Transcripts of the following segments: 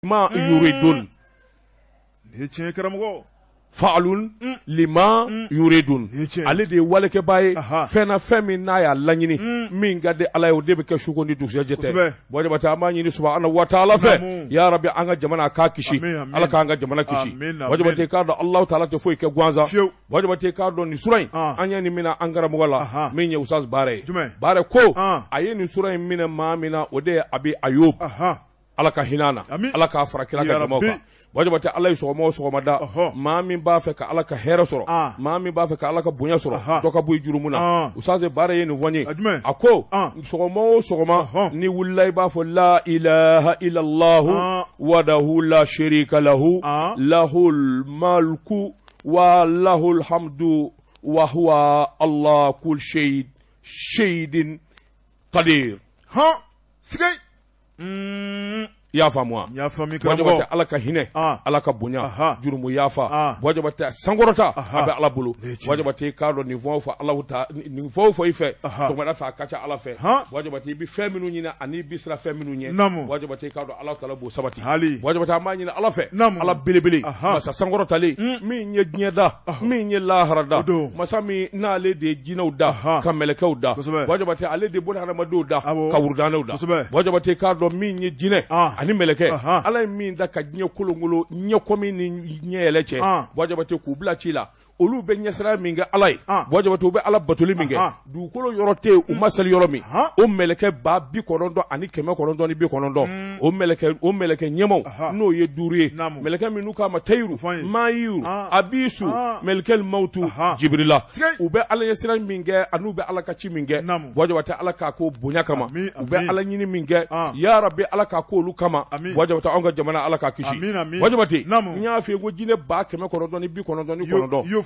ma yuridun ne tiɲɛ karamɔgɔ fa'alun lima yuridun ale de waleke baye fena femi na ya laɲini min gade ala yo de be ke shugo ni dusya jete bo bata ma nyini subhanahu wa ta'ala fe ya rabbi anga jamana ka kishi ala ka anga jamana kishi bo bata ka do allah ta'ala te foi ke gwanza bo bata ka do ni surai anya ni mina angara mugala min ye usas bare ko aye ni surai mina ma mina ode abi ayub ala ka hinana ala ka farakira ka mawka wajibati Allah sogoma da ma min ba fe ka ala ka hera soro ma min ba fe ka ala ka bunya soro to ka buy jurumuna usaze bare yen woni ako sogoma ni wullay ba fo la ilaha illa Allah wahdahu la sharika lahu lahul mulku wa lahul hamdu wa huwa Allah kul shaydin qadir sigay yafa moi wajabata ala ka hine ala ka bunya jurumu yafa wajabata sangorota abe ala bulu wajabata kado niveau fa Allah ta niveau fo ife so mada ta kacha ala fe wajabata bi feminu nyina ani bisra feminu nye wajabata kado Allah taala bo sabati wajabata ma nyina ala fe ala bilibili masa sangorota le mi nye nyeda mi nye laharada masa mi na le de jinaw da kamelekaw da wajabata ale de bon haramado da kawurdanaw da wajabata kado mi nye jine ani meleke ala min da ka ɲɛ kolongolo ɲɛ komi ni ɲɛ yɛlɛ cɛ wajabate k'u bila ci la olu bɛ ɲɛsira min kɛ ala ye wajabate u bɛ ala batoli min kɛ dugukolo yɔrɔ tɛ u ma seli yɔrɔ min o meleke ba 90 ani 990 o meleke ɲɛmaw n'o ye 5 ye meleke minnu k'a ma tayiru mayiru abisu melekel mautu jibrila u bɛ ala ɲɛsira min kɛ ani u bɛ ala ka ci min kɛ wajabate ala k'a ko bonya kama u bɛ ala ɲini min kɛ ya rabbi ala k'a ko olu kama wajabata an ka jamana ala ka kisi wajabate n y'a f'i ye ko jinɛ 999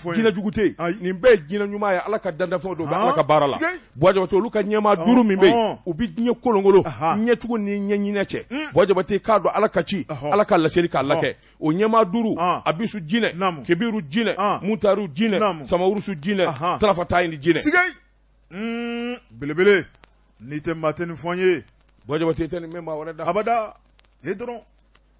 jinɛ jugute nin bɛɛ jinɛ ɲuman ye ala ka dandafɛnw don ala ka baara la wajabate olu ka ɲɛma 5 min bɛ yen u bi ɲɛ kolongolo ɲɛcogo ni ɲɛ ɲinɛ cɛ wajabate k'a dɔn ala ka ci ala ka laseli k'a lakɛ o ɲɛma 5 abisu jinɛ kebiru jinɛ mutaru jinɛ samawurusu jinɛ tarafatayi ni jinɛ belebele ni tɛ maa tɛ ni fɔ n ye wajabate tɛ ni mɛ maa wɛrɛ da abada he dɔrɔn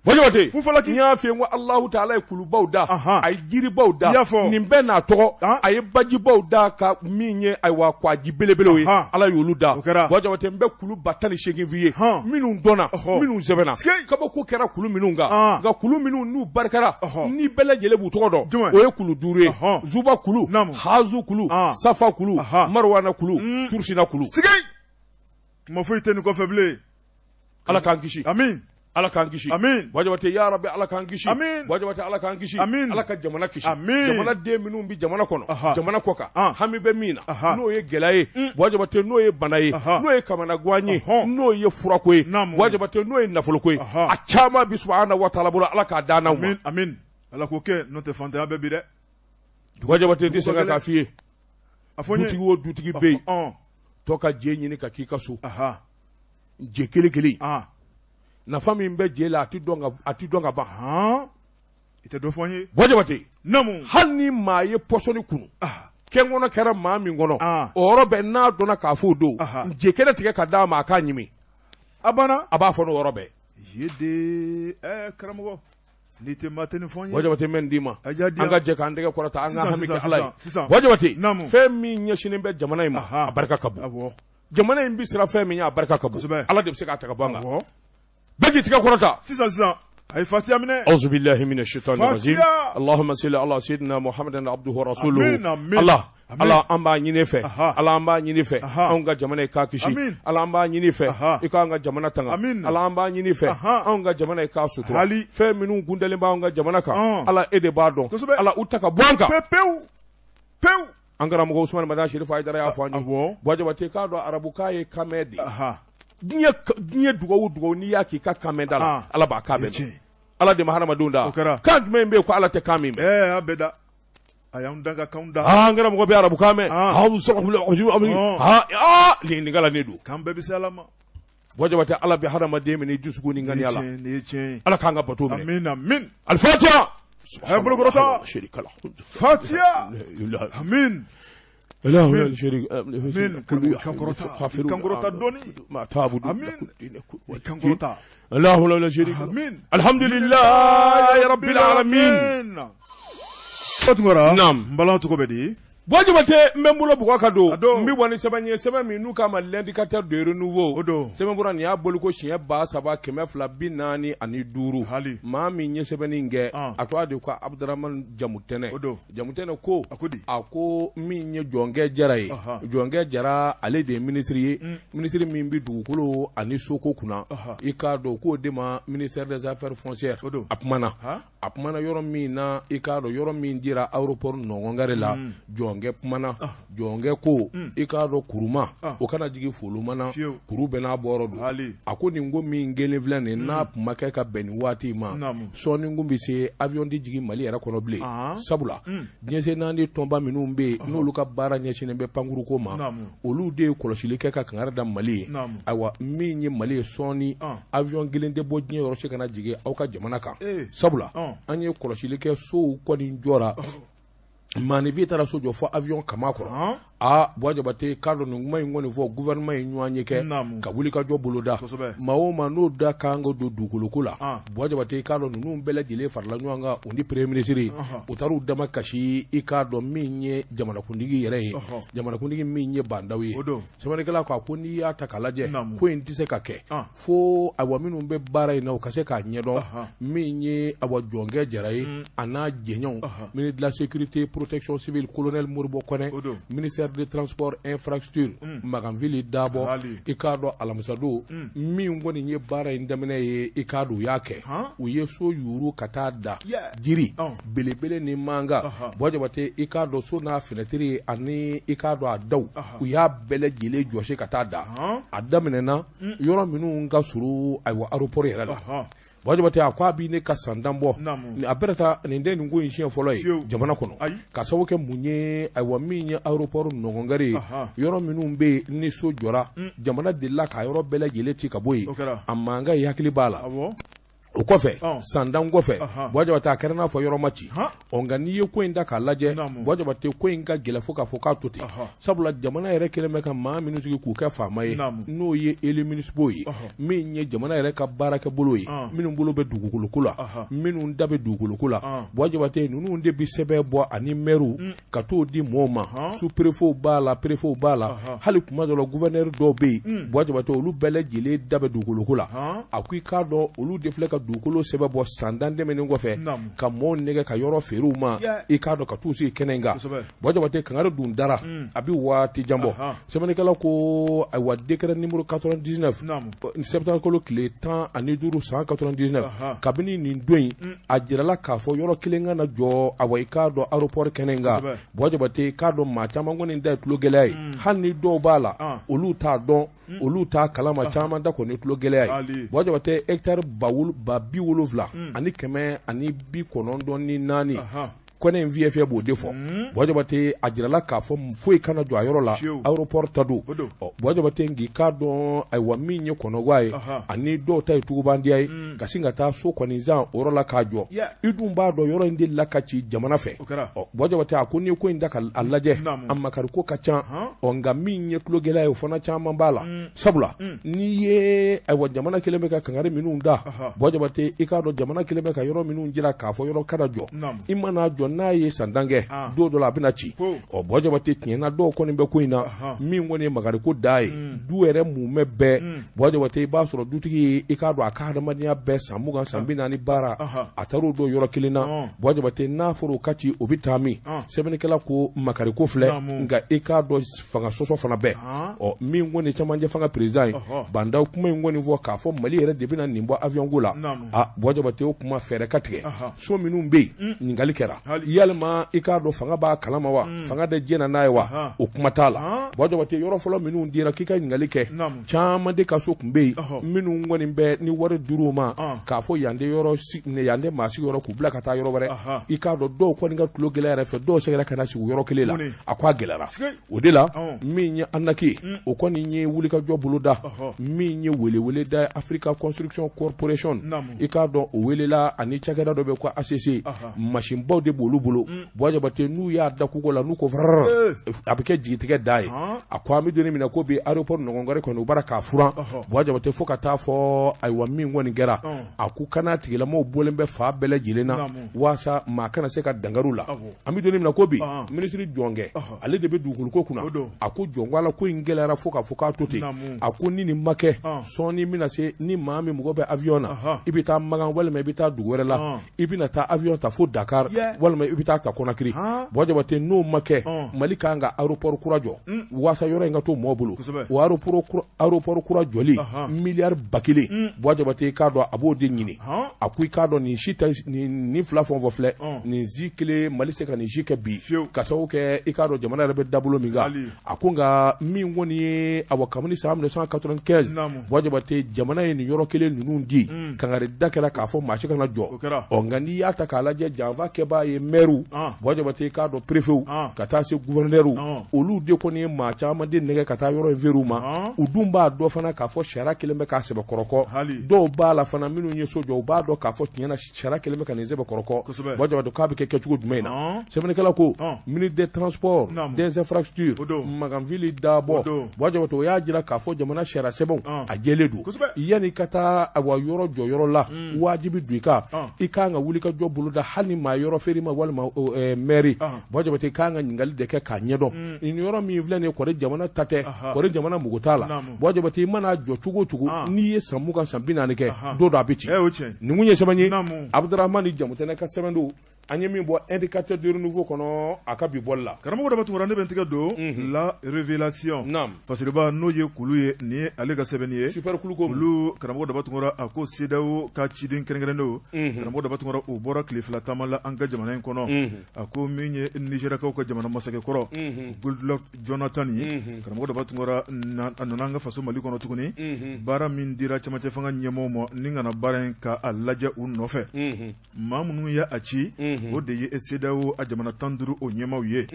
wajabate fufalaki n y'a f'i ye ko Allahu ta'ala ye kulubaw da a ye jiribaw da nin bɛɛ n'a tɔgɔ a ye bajibaw da ka min ye ayiwa kwaji belebelew ye ala y'olu da wajabate n bɛ kulu 18 f'i ye minnu dɔnna minnu sɛbɛnna kabako kɛra kulu minnu kan nka kulu minnu n'u barikara ni bɛɛ lajɛlen b'u tɔgɔ dɔn o ye kulu 5 ye zuba kulu hazu kulu safa kulu marwana kulu tursina kulu kuma foyi tɛ nin kɔfɛ bilen ala k'an kisi amin ala k'an kisi wajabate ya rabbi ala k'an kisi wajabate ala k'an kisi ala ka jamana kisi jamana den minnu bi jamana kɔnɔ jamana kɔ kan hami bɛ min na n'o ye gɛlɛya ye wajabate n'o ye bana ye n'o ye kamana gan ye n'o ye furako ye wajabate n'o ye nafoloko ye a caman bi subhanahu wa ta'ala bolo ala k'a dan n'aw ma amin ala k'o kɛ n'o tɛ fantanya bɛ bi dɛ wajabate n tɛ se ka k'a f'i ye dutigi o dutigi bɛ yen tɔ ka je ɲini ka k'i ka so je kelen kelen nafa min bɛ je la a ti dɔn ka ban i tɛ dɔ fɔ n ye wajabate hali ni maa ye pɔsɔni kunu kɛn kɔnɔ kɛra maa min kɔnɔ o yɔrɔ bɛɛ n'a dɔnna k'a fɔ o don je kɛnɛ tigɛ ka d'a ma a k'a ɲimi a banna a b'a fɔ n'o yɔrɔ bɛɛ yede karamɔgɔ n'i tɛ maa tɛ nin fɔ n ye wajabate mɛ n d'i ma an ka jɛ k'an tɛgɛ kɔrɔta an ka hami kɛ ala ye wajabate fɛn min ɲɛsinnen bɛ jamana in ma a barika ka bon jamana in bi sira fɛn min ye a barika ka bon ala de bɛ se k'a ta ka bɔ an kan bɛɛ k'i tigɛ kɔrɔta sisan a ye fatiha minɛ auzu billahi minash shaitani rajim allahumma salli ala sayyidina muhammadin abduhu wa rasuluhu ala an b'a ɲini fɛ ala an b'a ɲini fɛ anw ka jamana ye k'a kisi ala an b'a ɲini fɛ i k'an ka jamana tanga ala an b'a ɲini fɛ anw ka jamana ye k'a sutura fɛn minnu gundalen b'anw ka jamana kan ala e de b'a dɔn ala u ta ka bɔ an kan pewu an karamɔgɔ Usman Madan Sherifu Haidara y'a fɔ an ye wajabate k'a dɔn arabukan ye kamɛ de diɲɛ dugawu n'i y'a k'i ka kan mɛn da la ala b'a kan bɛɛ ala de ma hadamadenw da kan jumɛn bɛ yen ko ala tɛ kan min mɛn a bɛɛ da a y'an dan ka kanw da an karamɔgɔ bɛ arabukan mɛn nin gala ne don kan bɛɛ bɛ se ala ma wajabate ala bɛ hadamaden minɛ dusukun ni ŋaniya la ala k'an ka bato minɛ amin alifatiha bolokɔrɔta fatiha amin لا شريك من كنغرتا دوني ما تعبد امين كنغرتا الله لا شريك امين الحمد لله يا رب العالمين نعم بلا تكوبدي Bojibate membulo bukaka do mi woni sebanye sebami nu kama l'indicateur de renouveau semembura ni abolu ko shiye ba saba keme fla binani ani duru ma mi nye sebani nge atwa de kwa Abdurrahman jamutene ko ako mi nye jonge jara ale de ministry min bi dugukolo ani soko kuna ikado ko de ma ministère des affaires foncières apmana yoro mi na ikado yoro mi dira aéroport no ngare la jonge pumana jonge ko ikado kuruma o kana jigi fulumana kuru bena borodu ako ni ngo mi ngele vlane na pumaka ka beni wati ma so ni ngumbi se avion di jigi Mali era kono ble sabula nyese nandi tomba minumbe no luka bara nyese nembe panguru ko ma olu de koloshile ka kangara da Mali awa mi nyi Mali soni avion gelende bo nyi yoro se kana jigi au ka jamana ka sabula anye koloshile ke so ko ni njora mani vitara sojo fo avion kama ko boajo bate kado no nguma ngoni fo gouvernement nyuanye ke ka wuli ka jo boloda maoma no da kango do dukulukula boajo bate kado no mbele dile farla nyanga undi premier ministre utaru dama kashi ikado minye jamana kundigi yere jamana kundigi minye bandawi semane kala ko akuni ya takalaje ko intise kake fo awaminu mbe bara ina okase ka nyedo minye awajonge jarai ana jenyon ministre de la sécurité protection civile colonel Mourbo Kone ministère de transport infrastructure maganvili dabo ikado alamsado mi ngoni nye bara indamene ye ikado yake uye so yuru katada jiri belebele ni manga bojo bate ikado so na fenetri ani ikado adaw uya bele jile joshe katada adamene na yoro minu nga suru aywa aeroport yera bajabate akwa bi ne ka sandambo ni aberata ni ndeni ngo yin folo yi jamana kono ka sawo ke munye aywa minye aeroport no ngare yoro minu mbe ni so jora jamana de la ka yoro bele yeleti ka boyi amma nga yakili bala ukofe sandam gofe bwajabate akarena fo yoro machi ongani ye ko inda ka laje bwajabate ko inga gela foka foka tuti sabula jamana yere keleme ka ma minu sigi ku ka famaye no ye eliminus boyi minye jamana yere ka baraka boloyi minu bolo be dugukulu kula minu ndabe dugukulu kula bwajabate nunu nde bi sebe bo ani meru ka to di moma su prefo bala hali kuma do gouverneur do be bwajabate olu bele jile dabe dugukulu kula akui ka do olu defleka dukolo sebe bo sandande meni ngofe ka mo nege ka yoro feruma ikado ka tusi kenenga bojo bate kangaro dun dara abi wati jambo semene kala ko ay wa décret numéro 99 septembre ko le temps ani duru 199 kabini ni doin ajirala ka fo yoro kilenga na jo awa ikado aéroport kenenga bojo bate kado matama ngoni nda tulo gelay hanni do bala olu ta don olu ta kalama chama da ko ni tulo gelay bojo bate hectare bawul bi wolofla ani keme ani bi konondo ni nani kone VFA bo defo bojo bate ajirala ka fo foi kana jo ayoro la aéroport tadu bojo bate ngi ka don ay wa minye kono gwae ani do tay tubandi ay kasinga ta so koni za orola ka jo idum ba do yoro ndi lakachi jamana fe bojo bate akuni ko indaka allaje amma kar ko kacha onga minye klogela yo fona chama mbala sabula ni ye ay wa jamana kileme ka kangare minu nda bojo bate ikado jamana kileme ka yoro minu njira ka fo yoro kada jo imana jo na ye sandange do la binachi bojo bate tiena do ko ni be ko ina mi ngoni magari ko dai du ere mu mebe bojo bate ba soro dutigi ikado akada mania be samuga sambina ni bara ataru do yoro kilina bojo bate na foro kachi obitami sebene kala ko makari ko fle nga ikado fanga soso fana be mi ngoni chamanje fanga president banda kuma ngoni vo ka fo Mali ere de bina nimbo avion gola bojo bate kuma fere katike so minu mbe ningali kera yalma ikado fanga ba kalama wa fanga de jena nae wa okuma tala bojo bate yoro folo minu ndira kika ngalike chama de kaso kumbe minu ngoni mbe ni wore duruma ka fo yande yoro ne yande masi yoro kubla kata yoro wore ikado do ko nga tulo gelera fe do segera kana si yoro kelela akwa gelera odela minya anaki okoni nye wulika jobuluda minye wele da Africa Construction Corporation ikado owelela ani chagada do be ko ACC machine bo de b'olu bolo Bwajabate n'u y'a da kuko la n'u ko a bɛ kɛ jigitigɛ da ye a ko an bɛ donni min na ko bi aéroport Nɔgɔnkɔrɛ kɔni u bara k'a furan Bwajabate fo ka taa fɔ ayiwa min kɔni kɛra a ko kana tigilamɔgɔw bɔlen bɛ fa bɛɛ lajɛlen na waasa maa kana se ka dangaru la an bɛ donni min na ko bi ministre Jɔnkɛ ale de bɛ dugukolo kunna a ko jɔn ala ko in gɛlɛyara fo k'a fɔ k'a to ten a ko ni nin ma kɛ sɔɔni bɛna se ni maa min mɔgɔ bɛ avion na i bɛ taa Magan walima i bɛ taa dugu wɛrɛ la i bɛna taa avion ta fo Dakar walima i bɛ taa ta Conakry Bwajabate n'o ma kɛ Mali kan ka aéroport kura jɔ waasa yɔrɔ in ka to mɔɔ bolo o aéroport kura jɔli miliyari 1000 Bwajabate k'a dɔn a b'o de ɲini a ko i k'a dɔn nin si tɛ nin fila fɛn o fɛn filɛ nin zi kelen Mali se ka nin si kɛ bi ka sababu kɛ i k'a dɔn jamana yɛrɛ bɛ dabolo min kan a ko nka min kɔni ye awɔ kabini san 1995 Bwajabate jamana ye nin yɔrɔ kelen ninnu di kangari da kɛra k'a fɔ maa si kana jɔ nka n'i y'a ta k'a lajɛ janfa kɛbaa ye maire Bwajabate k'a dɔn préfet ka taa se gouverneur olu de kɔni ye maa caman de nɛgɛ ka taa yɔrɔ in verrou ma u dun b'a dɔn fana k'a fɔ sariya kelen bɛ k'a sɛbɛ kɔrɔkɔ dɔw b'a la fana minnu ye so jɔ u b'a dɔn k'a fɔ tiɲɛna sariya kelen bɛ ka nin sɛbɛ kɔrɔkɔ Bwajabate k'a bɛ kɛ kɛcogo jumɛn na sɛbɛnnikɛla ko ministre des transports des infrastructures Maganville Dabo Bwajabate o y'a jira k'a fɔ jamana sariya sɛbɛnw a jɛlen don yanni ka taa awa yɔrɔ jɔ yɔrɔ la wajibi don i kan ka wuli ka jɔ boloda hali ni maa yɔrɔ feere ma walima maire Bwajabate kan ka ɲininkali de kɛ k'a ɲɛdɔn nin yɔrɔ min filɛ nin ye kɔri jamana ta tɛ kɔri jamana mugu t'a la Bwajabate i mana jɔ cogo o cogo n'i ye san 20 san 40 kɛ don dɔ a bɛ ci nin kun ye sɛbɛn ye Abdurahmani Jamutɛnɛ ka sɛbɛn don an ye min bɔ indicateur de renouveau kɔnɔ a ka bi bɔli la karamɔgɔ dɔ bɛ tugura ne bɛ n tɛgɛ don la révélation parce que n'o ye kulu ye nin ye ale ka sɛbɛnni ye super kulu ko olu karamɔgɔ dɔ bɛ tugura a ko CEDEAO ka ciden kɛrɛnkɛrɛnnen karamɔgɔ dɔ bɛ tugura o bɔra tile fila taama la an ka jamana in kɔnɔ a ko min ye Nigérakaw ka jamana masakɛkɔrɔ Goodluck Jonathan ye karamɔgɔ dɔ bɛ tugura a nana an ka faso Mali kɔnɔ tuguni baara min dira cɛmancɛ fanga ɲɛmɔgɔw ma ni kana baara in ka a lajɛ u nɔfɛ maa minnu ye a ci o de ye CEDEAO a jamana 15 o ɲɛmaaw ye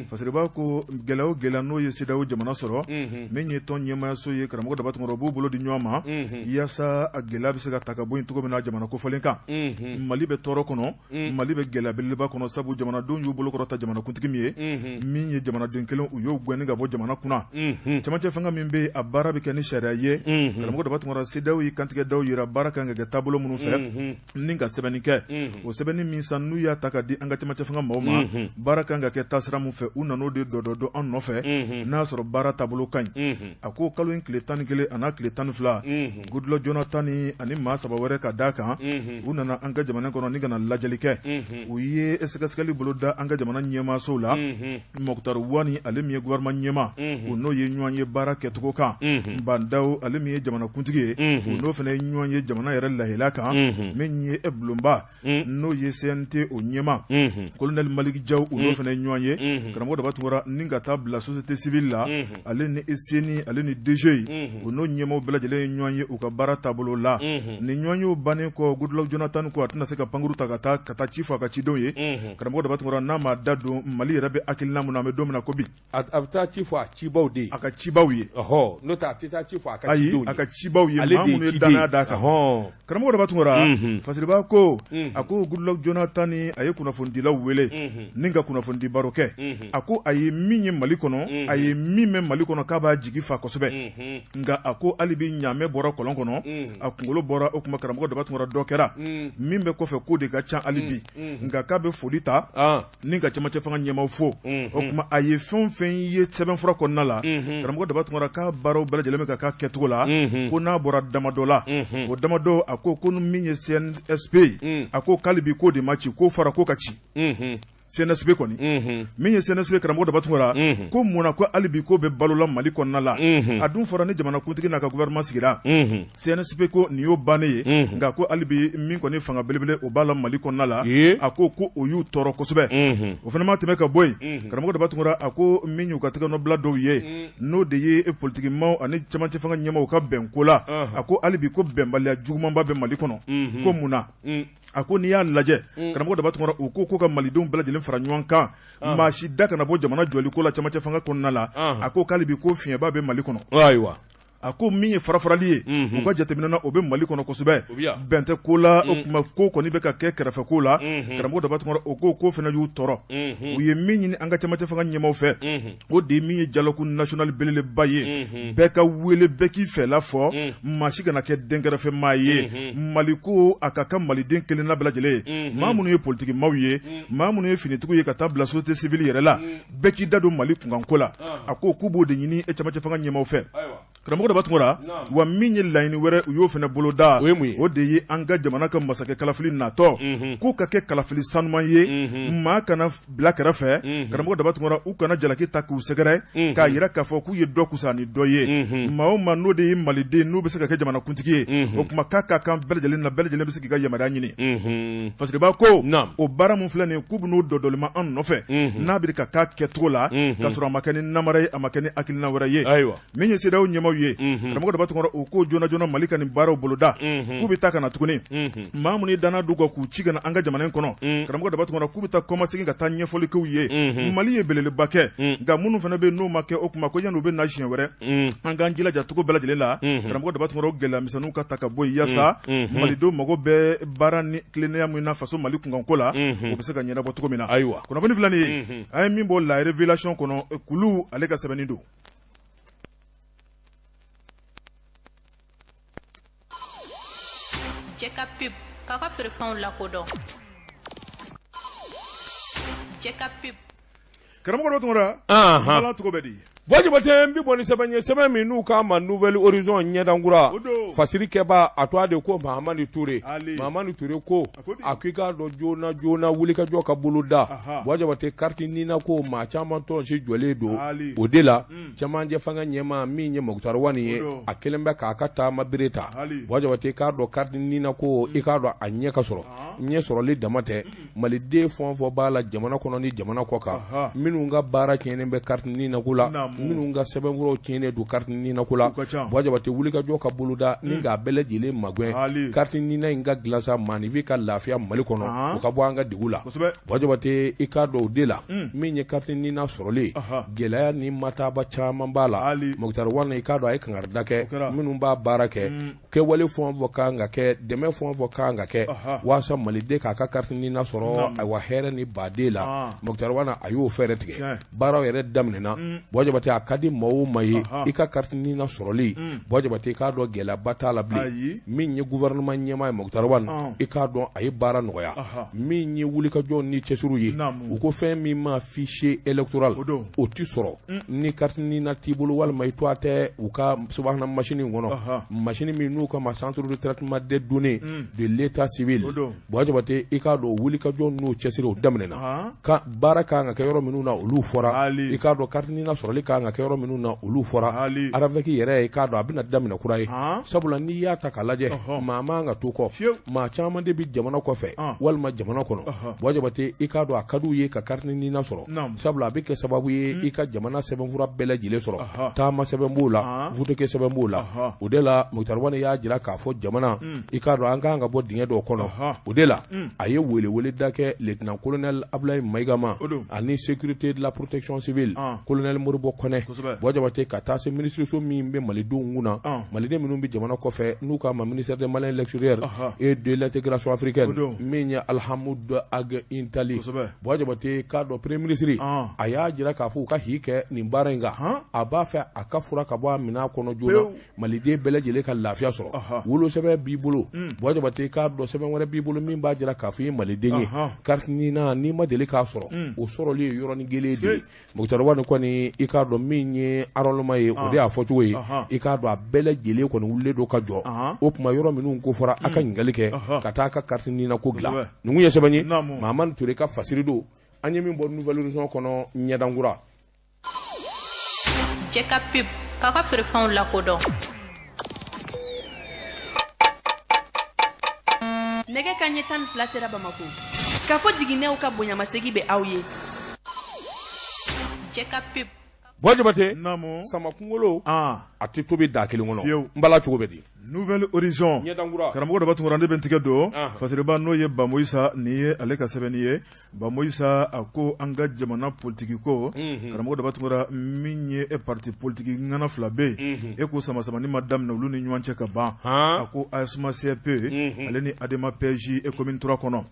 parce que b'a ko gɛlɛya o gɛlɛya n'o ye CEDEAO jamana sɔrɔ min ye tɔn ɲɛmaayaso ye karamɔgɔ daba tungɔrɔ b'u bolo di ɲɔgɔn ma yaasa a gɛlɛya bɛ se ka ta ka bɔ yen cogo min na jamana kofɔlen kan Mali bɛ tɔɔrɔ kɔnɔ Mali bɛ gɛlɛya belebeleba kɔnɔ sabu jamanadenw y'u bolo kɔrɔta jamanakuntigi min ye min ye jamanaden kelen u y'o gɛnni ka bɔ jamana kunna cɛmancɛ fanga min bɛ a baara bɛ kɛ ni sariya ye karamɔgɔ daba tungɔrɔ CEDEAO y'i kantigɛ daw yira baara kan ka kɛ taabolo minnu fɛ ni ka sɛbɛnni kɛ o sɛbɛnni min san n'u y'a ta ka di an ka cɛmancɛ fanga maaw ma baara kan ka kɛ taasira min fɛ u nan'o de dɔ an nɔfɛ n'a sɔrɔ baara taabolo ka ɲi a ko kalo in tile 11 a n'a tile 12 Goodluck Jonathan ani maa 3 wɛrɛ ka d'a kan u nana an ka jamana kɔnɔ ni kana lajɛli kɛ u ye sɛgɛsɛgɛli bolo da an ka jamana ɲɛmaasow la Moktar Wani ale min ye gouvernement ɲɛmaa u n'o ye ɲɔgɔn ye baara kɛcogo kan Bandaw ale min ye jamanakuntigi ye u n'o fana ye ɲɔgɔn ye jamana yɛrɛ lahela kan min ye Bulonba n'o ye CNT o ɲɛmaa Colonel Malik Diaw u n'o fana ye ɲɔgɔn ye karamɔgɔ daba tungɔra ni ka taa bila société civile la ale ni ECN ale ni DG u n'o ɲɛmaaw bɛɛ lajɛlen ye ɲɔgɔn ye u ka baara taabolo la ni ɲɔgɔn yew bannen kɔ Goodluck Jonathan ko a tɛna se ka pankuru ta ka taa ci fɔ a ka cidenw ye karamɔgɔ daba tungɔra n'a ma da don Mali yɛrɛ bɛ hakilina mun na an bɛ don min na ko bi a bɛ taa ci fɔ a cibaw de ye a ka cibaw ye n'o tɛ a tɛ taa ci fɔ a ka cidenw ye ayi a ka cibaw ye maa minnu ye danaya d'a kan karamɔgɔ daba tungɔra fasiriba ko a ko Goodluck Jonathan a ye kunnafonidilaw wele ni ka kunnafoni baro kɛ a ko a ye min ye Mali kɔnɔ a ye min mɛn Mali kɔnɔ k'a b'a jigi fa kosɛbɛ nka a ko hali bi ɲaamɛ bɔra kɔlɔn kɔnɔ a kunkolo bɔra o kuma karamɔgɔ daba tungɔra dɔ kɛra min bɛ kɔfɛ ko de ka ca hali bi nka k'a bɛ foli ta ni ka cɛmancɛ fanga ɲɛmaaw fo o kuma a ye fɛn o fɛn ye sɛbɛnfura kɔnɔna la karamɔgɔ daba tungɔra k'a baaraw bɛɛ lajɛlen bɛ ka k'a kɛcogo la ko n'a bɔra damadɔ la o damadɔ a ko min ye CNSP a ko k'ale bi k'o de ma ci k'o fara k'o ka ci CNSP kɔni min ye CNSP karamɔgɔ daba tungɔra ko mun na ko hali bi ko bɛ balola Mali kɔnɔna la a dun fɔra ni jamanakuntigi n'a ka gouvernement sigira CNSP ko nin y'o bannen ye nka ko hali bi min kɔni fanga belebele o b'a la Mali kɔnɔna la a ko o y'u tɔɔrɔ kosɛbɛ o fana ma tɛmɛ ka bɔ yen karamɔgɔ daba tungɔra a ko min y'u ka tɛgɛnɔbila dɔw ye n'o de ye politikimaaw ani cɛmancɛ fanga ɲɛmaaw ka bɛnko la a ko hali bi ko bɛnbaliya jugumanba bɛ Mali kɔnɔ ko mun na a ko n'i y'a lajɛ karamɔgɔ daba tungɔra u ko ka malidenw bɛɛ lajɛlen fara ɲɔgɔn kan maa si da kana bɔ jamana jɔliko la cɛmancɛ fanga kɔnɔna la a ko k'ale bi ko fiɲɛba bɛ Mali kɔnɔ ayiwa a ko min ye farafarali ye u ka jateminɛ na o bɛ Mali kɔnɔ kosɛbɛ bɛn tɛ ko la o kuma ko kɔni bɛ ka kɛ kɛrɛfɛ ko la karamɔgɔ Dabatuma o ko fana y'u tɔɔrɔ u ye min ɲini an ka cɛmancɛ fanga ɲɛmaaw fɛ o de ye min ye dialogue national belebeleba ye bɛɛ ka wele bɛɛ k'i fɛla fɔ maa si kana kɛ denkɛrɛfɛmaa ye Mali ko a ka kan maliden kelenna bɛɛ lajɛlen ye maa minnu ye politique maaw ye maa minnu ye finitigiw ye ka taa bila société civile yɛrɛ la bɛɛ k'i da don Mali kunkanko la a ko k'u b'o de ɲini cɛmancɛ fanga ɲɛmaaw fɛ karamɔgɔ Dabatuma wa min ye laɲini wɛrɛ u y'o fana bolo da o de ye an ka jamana ka masakɛ kalafili natɔ k'u ka kɛ kalafili sanuman ye maa kana bila kɛrɛfɛ karamɔgɔ Dabatuma u kana jalaki ta k'u sɛgɛrɛ k'a yira k'a fɔ k'u ye dɔ kusa ni dɔ ye maa o maa n'o de ye maliden n'u bɛ se ka kɛ jamanakuntigi ye o kuma k'a ka kan bɛɛ lajɛlen na bɛɛ lajɛlen bɛ se k'i ka yamaruya ɲini fasiriba ko o baara min filɛ nin ye k'u bɛ n'o dɔdɔlima an nɔfɛ n'a bɛ ka k'a kɛcogo la k'a sɔrɔ a ma kɛ ni namara ye a ma kɛ ni hakilina wɛrɛ ye min ye CEDEAO ɲɛmaaw ye karamɔgɔ Dabatuma o ko joona joona Mali ka nin baaraw boloda k'u bɛ taa ka na tuguni maa minnu ye danna d'u kan k'u ci ka na an ka jamana in kɔnɔ karamɔgɔ Dabatuma k'u bɛ taa kɔmasegin ka taa ɲɛfɔli kɛw ye Mali ye belebeleba kɛ nka minnu fana bɛ yen n'o ma kɛ o kuma ko yanni u bɛ na siɲɛ wɛrɛ an k'an jilaja cogo bɛɛ lajɛlen la karamɔgɔ Dabatuma o gɛlɛyamisɛnninw ka ta ka bɔ yen yaasa malidenw mago bɛ baara ni tilennenya min na faso Mali kunkanko la o bɛ se ka ɲɛnabɔ cogo min na kunnafoni filɛ nin ye a ye min bɔ la révélation kɔnɔ kulu ale ka sɛbɛnni don Jekafo k'a ka feerefɛnw lakodɔn Jekafo karamɔgɔ Dabatuma ala cogo bɛ di Wajibate n bi bɔ ni sɛbɛn ye sɛbɛn min n'u k'a ma Nouvelle Horizon ɲɛdankura fasiri kɛba a to a de ko Mahamani Ture Mahamani Ture ko a ko i k'a dɔn joona joona wulikajɔ ka bolo da Wajibate carte nina ko maa caman tɔn si jɔlen don o de la cɛmancɛ fanga ɲɛmaa min ye Mukutari Wani ye a kelen bɛ k'a ka taama bere ta Wajibate k'a dɔn carte nina ko i k'a dɔn a ɲɛ ka sɔrɔ ɲɛ sɔrɔli dama tɛ maliden fɛn o fɛn b'a la jamana kɔnɔ ni jamana kɔ kan minnu ka baara tiɲɛnen bɛ carte nina ko la minnu ka sɛbɛnfuraw tiɲɛnen don carte nina ko la Wajibate wulikajɔ ka boloda ni k'a bɛɛ lajɛlen magɛn carte nina in ka dilansa maanifin ka lafiya Mali kɔnɔ o ka bɔ an ka dugu la Wajibate i k'a dɔn o de la min ye carte nina sɔrɔlen gɛlɛya ni mataaba caman b'a la Mukutari Wani i k'a dɔn a ye kangarida kɛ minnu b'a baara kɛ kɛwale fɛn o fɛn kan ka kɛ dɛmɛ fɛn o fɛn kan ka kɛ waasa maliden k'a ka carte nina sɔrɔ ayiwa hɛrɛ ni baden la Mukutari Wani a y'o fɛɛrɛ tigɛ baaraw yɛrɛ daminɛna Wajibate a ka di maa o maa ye i ka carte nina sɔrɔli Wajibate i k'a dɔn gɛlɛyaba t'a la bilen min ye gouvernement ɲɛmaa ye Mukutari Wani i k'a dɔn a ye baara nɔgɔya min ye wulikajɔ ni cɛsiriw ye u ko fɛn min ma fichier électoral o ti sɔrɔ ni carte nina t'i bolo walima i to a tɛ u ka subahana machine kɔnɔ machine min n'u kama centre de traitement des données de l'état civil Wajibate i k'a dɔn wulikajɔ n'u cɛsiriw daminɛna ka baara kan ka kɛ yɔrɔ minnu na olu fɔra i k'a dɔn carte nina sɔrɔli kan ka kɛ yɔrɔ minnu na olu fɔra araveki yɛrɛ k'a dɔn a bɛna daminɛ kura ye sabula n'i y'a ta k'a lajɛ maa man ka to kɔ maa caman de bɛ jamana kɔfɛ walima jamana kɔnɔ Wajibate i k'a dɔn a ka d'u ye ka carte nina sɔrɔ sabula a bɛ kɛ sababu ye i ka jamana sɛbɛnfura bɛɛ lajɛlen sɔrɔ taama sɛbɛn b'o la voteke sɛbɛn b'o la o de la Mukutari Wani y'a jira k'a fɔ jamana i k'a dɔn an kan ka bɔ dingɛ dɔw kɔnɔ o de la a ye welewele da kɛ lieutenant colonel Ablaye Mayiga ma ani sécurité de la protection civile colonel Moribo Kɔnɛ Wajibate ka taa se ministre min bɛ malidenw kunna maliden minnu bɛ jamana kɔfɛ n'u k'a ma ministère des Maliens l'extérieur et de l'intégration africaine min ye Alhamud Ag Intali Wajibate k'a dɔn premier ministre a y'a jira k'a fɔ u ka hi kɛ nin baara in kan a b'a fɛ a ka fura ka bɔ a minɛn kɔnɔ joona maliden bɛɛ lajɛlen ka lafiya sɔrɔ wolosɛbɛn b'i bolo Wajibate k'a dɔn sɛbɛn wɛrɛ b'i bolo min b'a jira k'a fɔ i ye maliden ye carte nina n'i ma deli k'a sɔrɔ o sɔrɔli ye yɔrɔnin kelen de ye Mukutari Wani kɔni i k'a dɔn min ye arrondissement ye o de y'a fɔ cogo ye i k'a dɔn a bɛɛ lajɛlen kɔni wulilen don ka jɔ o tuma yɔrɔ minnu ko fɔra a ka ɲininkali kɛ ka taa a ka carte nina ko dilan ninnu ye sɛbɛn ye Mahamani Ture ka fasiri don an ye min bɔ Nouvelle Horizon kɔnɔ ɲɛdankura Jekafo k'a ka feerefɛnw lakodɔn nɛgɛ kanɲɛ 12 sera Bamako k'a fɔ jiginɛw ka bonyamasegi bɛ aw ye Jekafo Wajibate sama kunkolo a tɛ tobi da kelen kɔnɔ n bala cogo bɛ di Nouvelle Horizon karamɔgɔ dɔ b'a tun ne bɛ tigɛ don fasiriba n'o ye Bamoyisa nin ye ale ka sɛbɛnni ye Bamoyisa a ko an ka jamana politiki ko karamɔgɔ dɔ b'a tun min ye parti politiki ŋana fila bɛ yen e ko sama-samani ma daminɛ olu ni ɲɔgɔn cɛ ka ban a ko ASMA CP ale ni ADEMA PJ e commune 3 kɔnɔ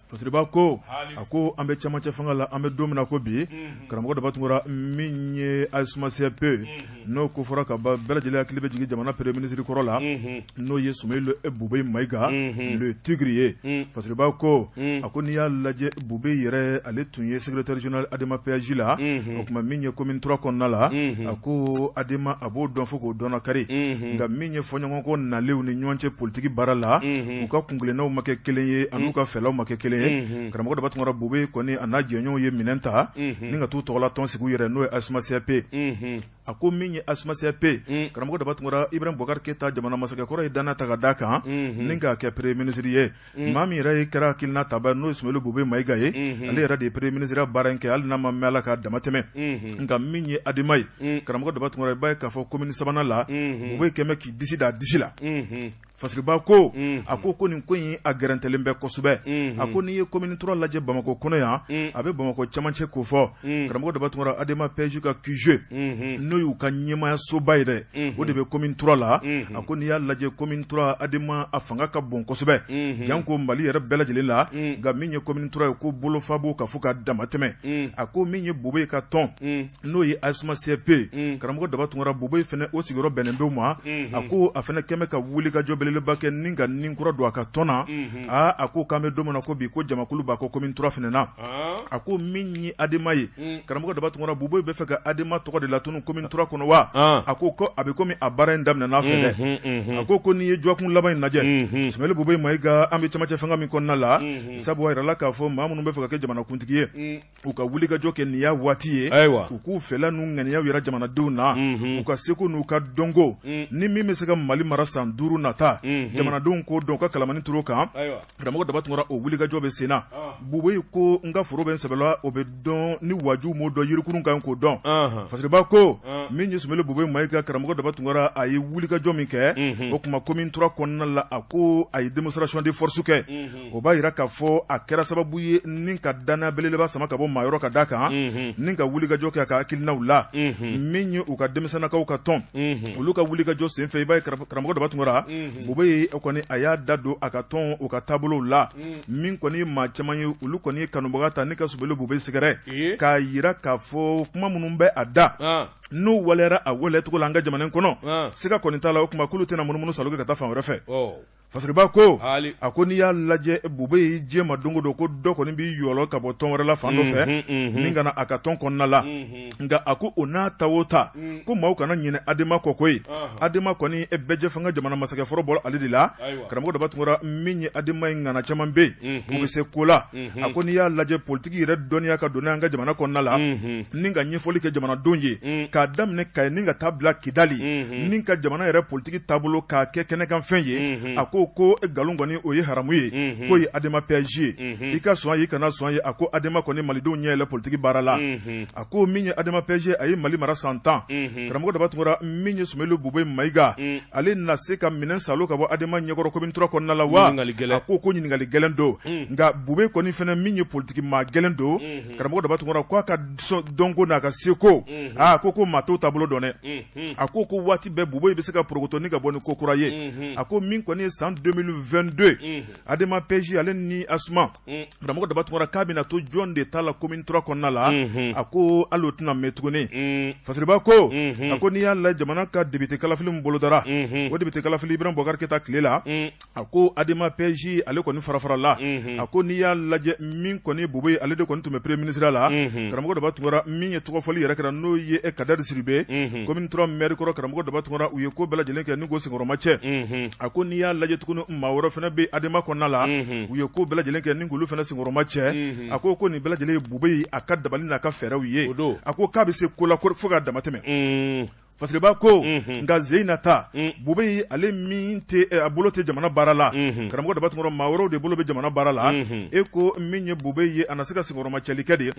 fasiriba ko a ko an bɛ camancɛ fanga la an bɛ don min na ko bi karamɔgɔ dɔ b'a tun min ye ASMA CP n'o ko fɔra ka ban bɛɛ lajɛlen hakili bɛ jigin jamana premier ministre kɔrɔ la n'o ye Soumaïla Boubèye Maïga le tigre ye fasiriba ko a ko n'i y'a lajɛ Boubèye yɛrɛ ale tun ye secrétaire général ADEMA PJ la o kuma min ye commune 3 kɔnɔna la a ko ADEMA a b'o dɔn fo k'o dɔnna kari nka min ye fɔɲɔgɔn ko nalew ni ɲɔgɔn cɛ politiki baara la u ka kunkilennaw ma kɛ kelen ye an'u ka fɛlaw ma kɛ kelen ye karamɔgɔ dɔ b'a tun Boubèye kɔni a n'a jɛɲɔgɔnw ye minɛn ta ni ka t'u tɔgɔla tɔn sigi u yɛrɛ n'o ye ASMA CP a ko min ye ASMA CP karamɔgɔ dɔ b'a tun Ibrahim Boubacar Keïta jamana masakɛkɔrɔ ye danna ta ka d'a kan ni k'a kɛ premier ministre ye maa min yɛrɛ ye kɛra hakilina taba n'o ye Soumaïla Boubèye Maïga ye ale yɛrɛ de ye premier ministre baara in kɛ hali n'a ma mɛn ala ka dama tɛmɛ nka min ye ADEMA ye karamɔgɔ dɔ b'a tun i b'a ye k'a fɔ commune 3nan la Boubèye kɛmɛ k'i disi da disi la fasiriba ko a ko nin ko in a gɛrɛntɛlen bɛ kosɛbɛ a ko n'i ye commune 3 lajɛ Bamakɔ kɔnɔ yan a bɛ Bamakɔ camancɛ ko fɔ karamɔgɔ dɔ b'a tun ADEMA PJ ka QG n'o y'u ka ɲɛmaya soba ye dɛ o de bɛ commune 3 la a ko n'i y'a lajɛ commune 3 ADEMA a fanga ka bon kosɛbɛ jan ko Mali yɛrɛ bɛɛ lajɛlen la nka min ye commune 3 ye ko bolofa b'o ka fo ka dama tɛmɛ a ko min ye Boubèye ka tɔn n'o ye ASMA CP karamɔgɔ dɔ b'a tun Boubèye fɛnɛ o sigiyɔrɔ bɛnnen b'o ma a ko a fɛnɛ kɛmɛ ka wuli ka jɔ belebeleba kɛ ni ka nin kura don a ka tɔn na a ko k'an bɛ don min na ko bi ko jamakulu b'a ko commune 3 fɛnɛ na a ko min ye ADEMA ye karamɔgɔ dɔ b'a tun Boubèye bɛ fɛ ka ADEMA tɔgɔ de latunu commune 3 kɔnɔ wa a ko a bɛ komi a baara in daminɛna fɛ dɛ a ko n'i ye jɔkun laban in lajɛ Soumaïla Boubèye Maïga an bɛ camancɛ fanga min kɔnɔna la sabu a yirala k'a fɔ maa minnu bɛ fɛ ka kɛ jamanakuntigi ye u ka wuli ka jɔ kɛ nin y'a waati ye u k'u fɛla n'u ŋaniyaw yira jamanadenw na u ka seko n'u ka dɔnko ni min bɛ se ka Mali mara san 5 nata jamanadenw ko dɔn ka kalamani turu kan karamɔgɔ dɔ b'a tun o wuli ka jɔ bɛ sen na Boubèye ko n ka foro bɛ n sɛbɛla o bɛ dɔn ni waju m'o dɔn yirikurun kan k'o dɔn fasiriba ko min ye Soumaïla Boubèye Maïga karamɔgɔ dɔ b'a tun a ye wuli ka jɔ min kɛ o kuma commune 3 kɔnɔna la a ko a ye démonstration de force kɛ o b'a yira k'a fɔ a kɛra sababu ye ni ka danaya belebeleba sama ka bɔ maa yɔrɔ ka d'a kan ni ka wuli ka jɔ kɛ a ka hakilinaw la min ye u ka denmisɛnnakaw ka tɔn olu ka wuli ka jɔ sen fɛ i b'a ye karamɔgɔ dɔ b'a tun Boubèye kɔni a y'a da don a ka tɔn u ka taabolow la min kɔni ye maa caman ye olu kɔni ye kanubaga ta ni ka Soumaïla Boubèye sɛgɛrɛ k'a yira k'a fɔ kuma minnu bɛ a da n'o waleyara a waleyacogo la an ka jamana in kɔnɔ siga kɔni t'a la o kuma k'olu tɛna munumunu salo kɛ ka taa fan wɛrɛ fɛ fasiriba ko a ko n'i y'a lajɛ Boubèye diɲɛ ma don o don ko dɔ kɔni b'i yɔlɔ ka bɔ tɔn wɛrɛ la fan dɔ fɛ ni ka na a ka tɔn kɔnɔna la nka a ko o n'a ta o ta ko maaw kana ɲinɛ ADEMA kɔ koyi ADEMA kɔni bɛɛ jɛ fanga jamana masakɛ fɔlɔ bɔra ale de la karamɔgɔ dɔ b'a tun min ye ADEMA in ŋana caman bɛ yen u bɛ se ko la a ko n'i y'a lajɛ politiki yɛrɛ dɔnniya ka don n'an ka jamana kɔnɔna la ni ka ɲɛfɔli kɛ jamanadenw ye k'a daminɛ ka ni ka taa bila Kidali ni ka jamana yɛrɛ politiki taabolo k'a kɛ kɛnɛkanfɛn ye a ko nkalon kɔni o ye haramu ye k'o ye ADEMA PJ ye i ka sɔn ye i kana sɔn ye a ko ADEMA kɔni malidenw ɲɛ yɛlɛ politiki baara la a ko min ye ADEMA PJ a ye Mali mara san 10 karamɔgɔ dɔ b'a tun min ye Soumaïla Boubèye Maïga ale na se ka minɛn salo ka bɔ ADEMA ɲɛkɔrɔ commune 3 kɔnɔna la wa a ko ɲininkali gɛlɛn don nka Boubèye kɔni fɛnɛ min ye politiki maa gɛlɛn don karamɔgɔ dɔ b'a tun k'a ka dɔnko n'a ka seko a ko maa t'o taabolo dɔn dɛ a ko waati bɛɛ Boubèye bɛ se ka porogotoni ka bɔ ni ko kura ye a ko min kɔni ye san 2022 ADEMA PJ ale ni ASMA karamɔgɔ dɔ b'a tun k'a bɛna to jɔn de ta la commune 3 kɔnɔna la a ko hali o tɛna mɛn tuguni fasiriba ko a ko n'i y'a lajɛ jamana ka député kalafili min bolodara o député kalafili Ibrahim Boubacar Keïta tile la a ko ADEMA PJ ale kɔni farafara la a ko n'i y'a lajɛ min kɔni Boubèye ale de kɔni tun bɛ premier ministre la karamɔgɔ dɔ b'a tun min ye tɔgɔfɔli yɛrɛ kɛra n'o ye Kadari Sidibe commune 3 maire kɔrɔ karamɔgɔ dɔ b'a tun u ye ko bɛɛ lajɛlen kɛ ni ko senkɔrɔma cɛ a ko n'i y'a lajɛ tuguni maa wɛrɛ fɛnɛ bɛ ADEMA kɔnɔna la u ye ko bɛɛ lajɛlen kɛ ni k'olu fɛnɛ senkɔrɔma cɛ a ko nin bɛɛ lajɛlen ye Boubèye a ka dabali n'a ka fɛɛrɛw ye a ko k'a bɛ se ko la fo k'a dama tɛmɛ fasiriba ko nga zeinata bube ale min te a bolo te jamana baara la karamɔgɔ daba tun maa wɛrɛw de bolo bɛ jamana baara la e ko min ye bube ye a na se ka sigiyɔrɔma cɛlikɛ de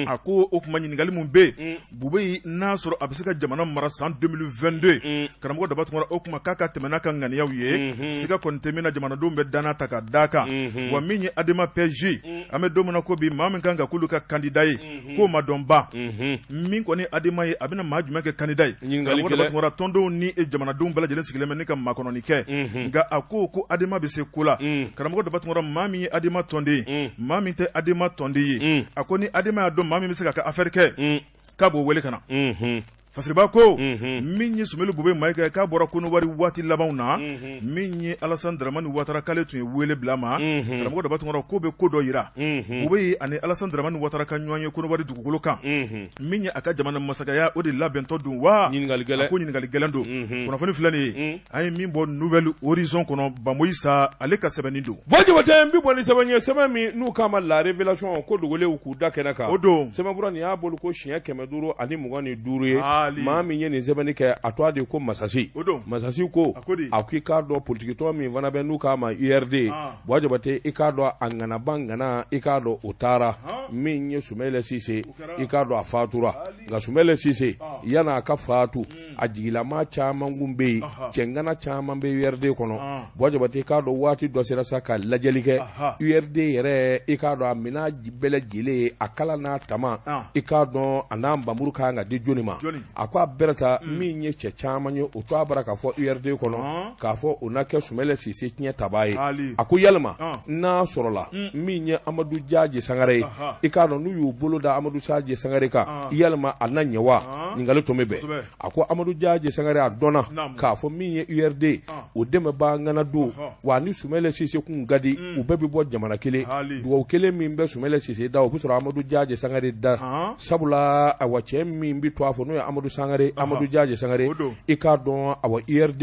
a ko o kuma ɲininkali mun bɛ bube n'a sɔrɔ a bɛ se ka jamana mara san 2022 karamɔgɔ daba tun o kuma k'a ka tɛmɛ n'a ka ŋaniyaw ye siga kɔni tɛ min na jamanadenw bɛ danna ta ka d'a kan wa min ye adema pg an bɛ don min na ko bi maa min kan ka k'olu ka kandida ye k'o ma dɔn ba min kɔni adema ye a bɛna maa jumɛn kɛ kandida ye karamɔgɔ daba tun tɔndenw ni jamanadenw bɛɛ lajɛlen sigilen bɛ ni ka makɔnɔni kɛ nka a ko adema bɛ se ko la karamɔgɔ daba tun maa min ye adema tɔnden ye maa min tɛ adema tɔnden ye a ko ni adema y'a dɔn maa min bɛ se ka kɛ affaire kɛ k'a b'o wele ka na fasiriba ko min ye Sumeli Bube Mayiga k'a bɔra Konowari waati labanw na min ye Alassane Dramane Ouattara k'ale tun ye wele bila ma karamɔgɔ daba tun ko bɛ ko dɔ yira Bube ani Alassane Dramane Ouattara ka ɲɔgɔn ye Konowari dugukolo kan min ye a ka jamana masakɛya o de labɛntɔ don wa a ko ɲininkali gɛlɛn don kunnafoni filɛ nin ye an ye min bɔ Nouvelle Horizon kɔnɔ Bamoyisa ale ka sɛbɛnni don Jabate n bɛ bɔ ni sɛbɛn ye sɛbɛn min n'u k'a ma la révélation ko dogolen k'u da kɛnɛ kan o don sɛbɛnfura nin y'a bolo ko siɲɛ 525 ye maa min ye nin sɛbɛnni kɛ a tɔgɔ de ko Masasi Masasi ko a ko i k'a dɔn politikitɔ min fana bɛ n'u k'a ma URD Jabate i k'a dɔn a ŋanaba ŋana i k'a dɔn o taara min ye Sumɛlɛ Sise i k'a dɔn a fatura nka Sumɛlɛ Sise yan'a a ka faatu a jigilama caman kun bɛ yen cɛngana caman bɛ URD kɔnɔ Jabate i k'a dɔn waati dɔ sera sa ka lajɛli kɛ URD yɛrɛ i k'a dɔn a minɛ bɛɛ lajɛlen a kala n'a tama i k'a dɔn a n'a nbamuru kan ka di jɔnni ma a ko a bɛrɛta min ye cɛ caman ye o to a bara k'a fɔ URD kɔnɔ k'a fɔ o na kɛ Sumɛlɛ Sise tiɲɛ taba ye a ko yalima n'a sɔrɔla min ye Amadu Jaaje Sangare ye i k'a dɔn n'u y'u bolo da Amadu Jaaje Sangare kan yalima a na ɲɛ wa ɲininkali tun bɛ bɛn a ko Amadu Jaaje Sangare a dɔnna k'a fɔ min ye URD o dɛmɛ b'a ŋana don wa ni Sumɛlɛ Sise kun ka di u bɛɛ bɛ bɔ jamana kelen dugawu kelen min bɛ Sumɛlɛ Sise da o bɛ sɔrɔ Amadu Jaaje Sangare da sabula a wa cɛ min bɛ to a fɔ n'o ye Amadu Sangare Amadu Jaaje Sangare i k'a dɔn a wa URD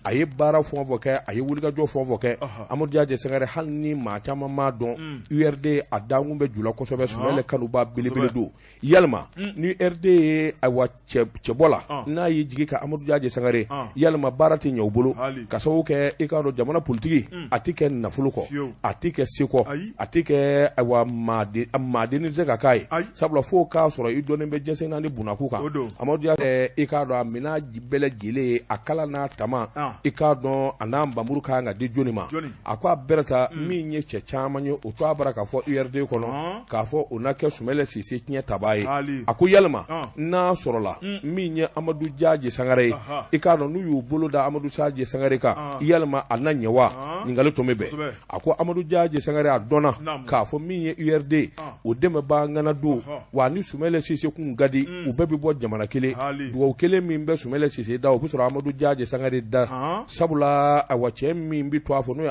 a ye baara fɛn o fɛn kɛ a ye wulikajɔ fɛn o fɛn kɛ Amadu Jaaje Sangare hali ni maa caman m'a dɔn URD a dankun bɛ ju la kosɛbɛ Sumɛlɛ kanuba belebele don yalima ni URD ye a wa cɛbɔ la n'a y'i jigi ka Amadu Jaaje Sangare yalima baara tɛ ɲɛ u bolo ka sababu kɛ i k'a dɔn jamana politiki a tɛ kɛ nafolo kɔ a tɛ kɛ se kɔ a tɛ kɛ a wa maadenni tɛ se ka k'a ye sabula fo k'a sɔrɔ i dɔnnen bɛ jɛnsɛn naani bunakun kan Amadu Jaaje i k'a dɔn a minɛ bɛɛ lajɛlen a kala n'a tama i k'a dɔn a n'a nbamuru kan ka di jɔnni ma a ko a bɛrɛta min ye cɛ caman ye o to a bara k'a fɔ URD kɔnɔ k'a fɔ o na kɛ Sumɛlɛ Sise tiɲɛ taba ye a ko yalima n'a sɔrɔla min ye Amadu Jaaje Sangare ye i k'a dɔn n'u y'u bolo da Amadu Jaaje Sangare kan yalima a na ɲɛ wa ɲininkali tun bɛ bɛn a ko Amadu Jaaje Sangare a dɔnna k'a fɔ min ye URD o dɛmɛ b'a ŋana don wa ni Sumɛlɛ Sise kun ka di u bɛɛ bɛ bɔ jamana kelen dugawu kelen min bɛ Sumɛlɛ Sise da o bɛ sɔrɔ Amadu Jaaje Sangare da sabula a wa cɛ min bɛ to a fɔ n'o ye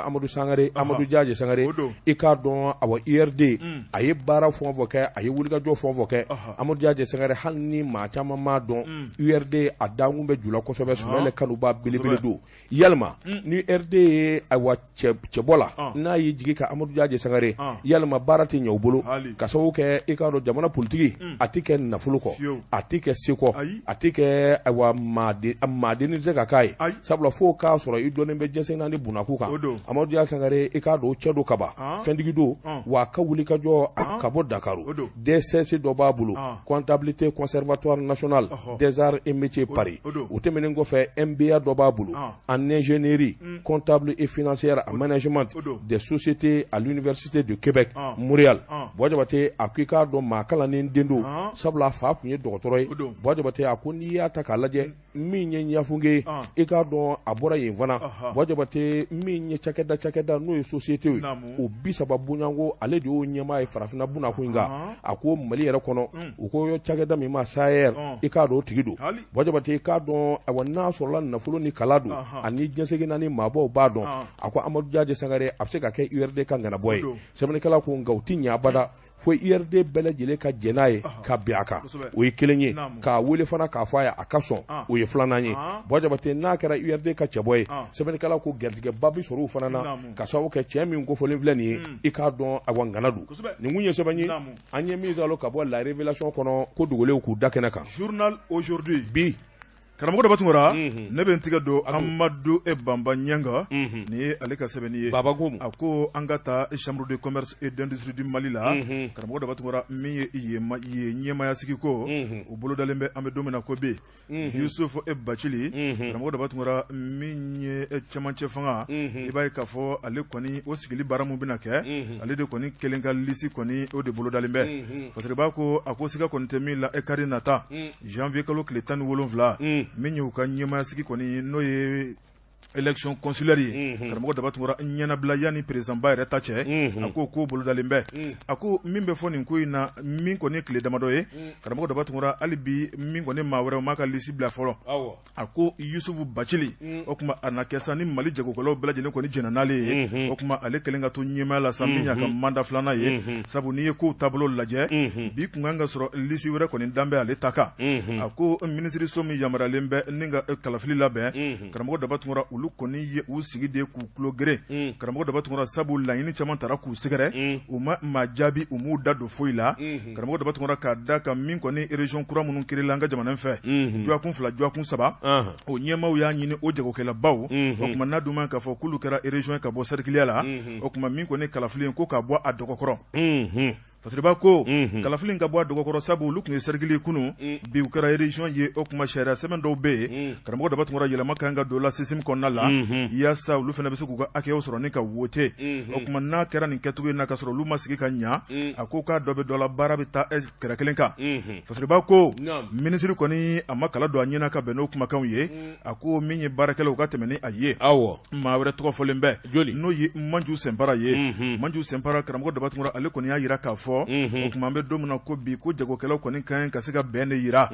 Amadu Jaaje Sangare i k'a dɔn a wa URD a ye baara fɛn o fɛn kɛ a ye wulikajɔ fɛn o fɛn kɛ Amadu Jaaje Sangare hali ni maa caman m'a dɔn URD a dankun bɛ ju la kosɛbɛ Sumɛlɛ kanuba belebele don yalima ni URD ye a wa cɛbɔ la n'a y'i jigi ka Amadu Jaaje Sangare yalima baara tɛ ɲɛ u bolo ka sababu kɛ i k'a dɔn jamana politiki a tɛ kɛ nafolo kɔ a tɛ kɛ se kɔ a tɛ kɛ a wa maadenni tɛ se ka k'a ye sabula fo k'a sɔrɔ i dɔnnen bɛ jɛnsɛn naani bunakun kan Amadu Jaaje Sangare i k'a dɔn o cɛ don kaban fɛntigi don wa a ka wulikajɔ ka bɔ Dakaru DCC dɔ b'a bolo comptabilité conservatoire national des arts et métiers Paris o tɛmɛnen kɔfɛ MBA dɔ b'a bolo en ingénierie comptable et financière en management des sociétés à l'université de Québec Montréal Jabate a ko i k'a dɔn maa kalannen den don sabula a fa tun ye dɔgɔtɔrɔ ye Jabate a ko n'i y'a ta k'a lajɛ min ye ɲafunge i k'a dɔn a bɔra yen fana Jabate min ye cakɛda n'o ye société ye o 30 bonyanko ale de y'o ɲɛmaa ye farafinna bunakun in kan a ko Mali yɛrɛ kɔnɔ u ko cakɛda min ma SAER i k'a dɔn o tigi don Jabate i k'a dɔn awa n'a sɔrɔla nafolo ni kala don ani jɛnsɛgin naani maabɔw b'a dɔn a ko Amadu Jaaje Sangare a bɛ se ka kɛ URD ka ŋanabɔ ye sɛbɛnnikɛla ko nka u ti ɲɛ abada fo URD bɛɛ lajɛlen ka jɛn n'a ye ka bɛn a kan o ye kelen ye k'a wele fana k'a fɔ a ye a ka sɔn o ye filanan ye Jabate n'a kɛra URD ka cɛbɔ ye sɛbɛnnikɛla ko garijɛgɛba bi sɔrɔ o fana na ka sababu kɛ cɛ min kofɔlen filɛ nin ye i k'a dɔn awa ŋana don nin kun ye sɛbɛn ye an ye min zalo ka bɔ la révélation kɔnɔ ko dogolenw k'u da kɛnɛ kan journal aujourd'hui bi karamɔgɔ dɔ batungora ne bɛ n tigɛ don Amadu Bamba Nyanga ni ye ale ka sɛbɛnni ye a ko an ka taa chambre de commerce et d'industrie du Mali la karamɔgɔ dɔ batungora min ye ɲɛmaya sigi ko u bolo dalen bɛ an bɛ don min na ko bi Yusuf Bacili karamɔgɔ dɔ batungora min ye cɛmancɛ fanga i b'a ye k'a fɔ ale kɔni o sigili baara mun bɛna kɛ ale de kɔni kelen ka lisi kɔni o de bolo dalen bɛ parce que b'a ko a ko siga kɔni tɛ min la ekari nata janvier kalo tile 17 min y'u ka ɲɛmaya sigi kɔni n'o ye élection consulaire ye karamɔgɔ daba tungora ɲɛnabila yanni président ba yɛrɛ ta cɛ a ko bolo dalen bɛ a ko min bɛ fɔ nin ko in na min kɔni tile damadɔ ye karamɔgɔ daba tungora hali bi min kɔni maa wɛrɛ m'a ka lisi bila fɔlɔ a ko Yusufu Bacili o kuma a na kɛ sa ni Mali jagokɛlaw bɛɛ lajɛlen kɔni jɛnna n'ale ye o kuma ale kelen ka to ɲɛmaya la sa min y'a ka mandat filanan ye sabu n'i ye kow taabolo lajɛ bi kun kan ka sɔrɔ lisi wɛrɛ kɔni dan bɛ ale ta kan a ko minisiriso min yamaruyalen bɛ ni ka kalafili labɛn karamɔgɔ daba tungora olu kɔni ye u sigi de k'u tulo gere karamɔgɔ daba tungora sabu laɲini caman tara k'u sɛgɛrɛ u ma maa jaabi u m'u da don foyi la karamɔgɔ daba tungora k'a da ka min kɔni région kura minnu kirila an ka jamana fɛ jɔkun 2 jɔkun 3 o ɲɛmaaw y'a ɲini o jagokɛlabaw o kuma n'a dun man k'a fɔ k'olu kɛra région ye ka bɔ cerciliya la o kuma min kɔni kalafili ko k'a bɔ a dɔgɔkɔrɔ Fasiriba ko kalafili ka bɔ a dɔgɔkɔrɔ sabu olu tun ye cercle kunun bi u kɛra région ye o kuma sariya sɛbɛn dɔw bɛ yen karamɔgɔ daba tungora yɛlɛma kan ka don la système kɔnɔna la yaasa olu fana bɛ se k'u ka hakɛw sɔrɔ ni ka wote o kuma n'a kɛra nin kɛcogo in na ka sɔrɔ olu ma sigi ka ɲa a ko k'a dɔ bɛ dɔ la baara bɛ taa kɛrɛ kelen kan Fasiriba ko minisiri kɔni a ma kala don a ɲɛna ka bɛn n'o kumakanw ye a ko min ye baarakɛlaw ka tɛmɛ ni a ye maa wɛrɛ tɔgɔ fɔlen bɛ n'o ye Manju Sɛnpara ye Manju Sɛnpara karamɔgɔ daba tungora ale kɔni y'a jira k'a fɔ o kuma an bɛ don min na ko bi ko jagokɛlaw kɔni ka ɲi ka se ka bɛn de yira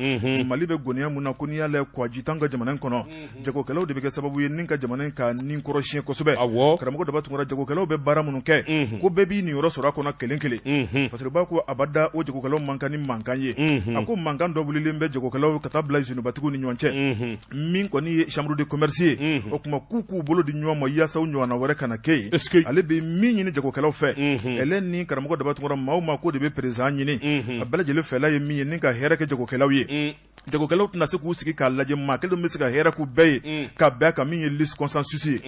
Mali bɛ goniya mun na ko n'i y'a lajɛ kɔji t'an ka jamana in kɔnɔ jagokɛlaw de bɛ kɛ sababu ye ni ka jamana in ka nin kɔrɔsiɲɛ kosɛbɛ karamɔgɔ daba tungora jagokɛlaw bɛ baara minnu kɛ ko bɛɛ b'i nin yɔrɔ sɔrɔ a kɔnɔ kelen kelen Fasiriba ko a b'a da o jagokɛlaw man kan ni mankan ye a ko mankan dɔ wulilen bɛ jagokɛlaw ka taa bila zenubatigiw ni ɲɔgɔn cɛ min kɔni ye chambre de commerce ye o kuma k'u bolo di ɲɔgɔn ma yaasa u ɲɔgɔnna wɛrɛ kana kɛ yen ale bɛ min ɲini jagokɛlaw fɛ ɛlɛ ni karamɔgɔ daba tungora maa ko de bɛ président ɲini a bɛɛ lajɛlen fɛla ye min ye ni ka hɛrɛ kɛ jagokɛlaw ye jagokɛlaw tɛna se k'u sigi k'a lajɛ maa kelen bɛ se ka hɛrɛ k'u bɛɛ ye ka bɛn ka min ye liste consensus ye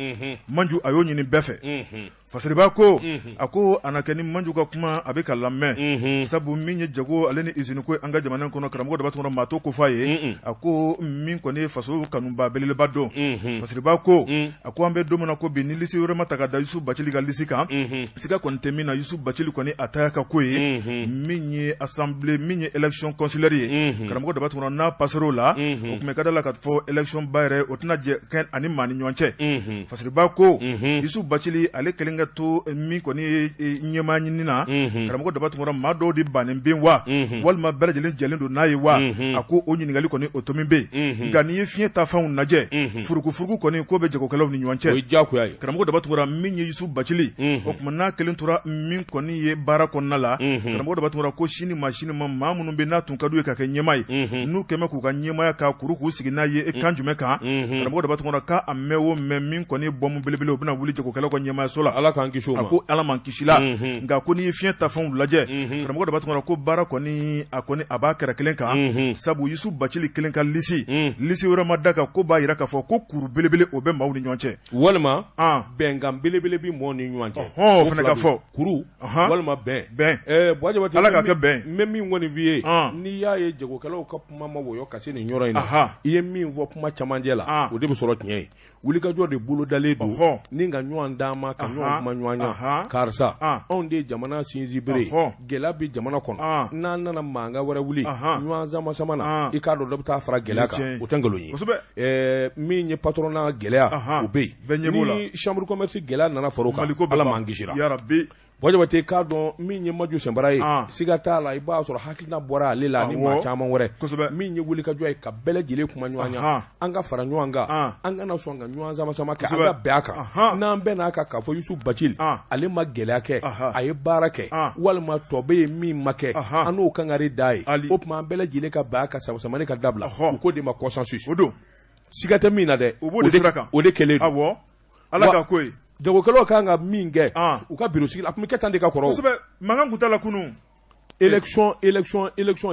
Manju a y'o ɲini bɛɛ fɛ Fasiriba ko a ko a na kɛ ni Manju ka kuma a bɛ ka lamɛn sabu min ye jago ale ni usine ko an ka jamana in kɔnɔ karamɔgɔ daba tungora maa to ko f'a ye a ko min kɔni ye faso kanuba belebeleba don Fasiriba ko a ko an bɛ don min na ko bi ni liste wɛrɛ ma ta ka da Yusufu Bacili ka liste kan siga kɔni tɛ min na Yusufu Bacili kɔni a ta ka ko ye min ye assemblée min ye élection consulaire ye karamɔgɔ daba tungora n'a passer'o la o tun bɛ ka da la ka fɔ élection ba yɛrɛ o tɛna jɛ kɛ ani maa ni ɲɔgɔn cɛ Fasiriba ko Yusufu Bacili ale kelen ka to min kɔni ye ɲɛmaa ɲini na karamɔgɔ daba tungora maa dɔw de bannen bɛ wa walima bɛɛ lajɛlen jɛlen don n'a ye wa a ko o ɲininkali kɔni o tomin bɛ yen nka n'i ye fiɲɛ ta fɛnw lajɛ furukufuruku kɔni k'o bɛ jagokɛlaw ni ɲɔgɔn cɛ karamɔgɔ daba tungora min ye Yusufu Bacili o kuma n'a kelen tora min kɔni ye baara kɔnɔna la karamɔgɔ daba tungora ko sini ma maa minnu bɛ n'a tun ka d'u ye ka kɛ ɲɛmaa ye n'u kɛmɛ k'u ka ɲɛmaaya ka kuru k'u sigi n'a ye kan jumɛn kan karamɔgɔ daba tungora k'a mɛn o mɛn min kɔni bɔnmu belebele u bɛna wuli jagokɛlaw ka ɲɛmaayaso la a ko ala man kisi la nka ko n'i ye fiɲɛ ta fɛnw lajɛ karamɔgɔ daba tungora ko baara kɔni a b'a kɛrɛ kelen kan sabu Yusufu Bacili kelen ka lisi wɛrɛ ma da kan ko b'a jira k'a fɔ ko kuru belebele o bɛ maaw ni ɲɔgɔn cɛ walima bɛnkan belebele bi mɔɔw ni ɲɔgɔn cɛ o fana ka fɔ kuru walima bɛn ala ka kɛ bɛn n bɛ min kɔni f'i ye n'i y'a ye jagokɛlaw ka kuma ma wɔyɔ ka se nin yɔrɔ in na i ye min fɔ kuma camancɛ la o de bɛ sɔrɔ tiɲɛ ye wulikajɔ de bolo dalen don ni ka ɲɔgɔn d'an ma ka ɲɔgɔn kuma ɲɔgɔn ɲɛ karisa anw de ye jamana sinsin bere gɛlɛya bɛ jamana kɔnɔ n'an nana mankan wɛrɛ wuli ɲɔgɔn sama na i k'a dɔn dɔ bɛ taa fara gɛlɛya kan o tɛ nkalon ye min ye patronat gɛlɛya o bɛ yen ni chambre de commerce gɛlɛya nana far'o kan ala m'an kisira Bɔjabate k'a dɔn min ye Manju Sɛnpara ye siga t'a la i b'a sɔrɔ hakilina bɔra ale la ni maa caman wɛrɛ min ye wulikajɔ ye ka bɛɛ lajɛlen kuma ɲɔgɔn ɲɛ an ka fara ɲɔgɔn kan an kana sɔn ka ɲɔgɔn sama kɛ an ka bɛn a kan n'an bɛn n'a kan k'a fɔ Yusufu Bacili ale ma gɛlɛya kɛ a ye baara kɛ walima tɔ bɛ ye min ma kɛ an n'o kan ka da ye o tuma an bɛɛ lajɛlen ka bɛn a kan samani ka dabila u ko de ma consensus siga tɛ min na dɛ o de kɛlen don ala ka ko ye jagokɛlaw kan ka min kɛ u ka bureau sigi la a tun bɛ kɛ tan de ka kɔrɔ kosɛbɛ mankan kun t'a la kunun élection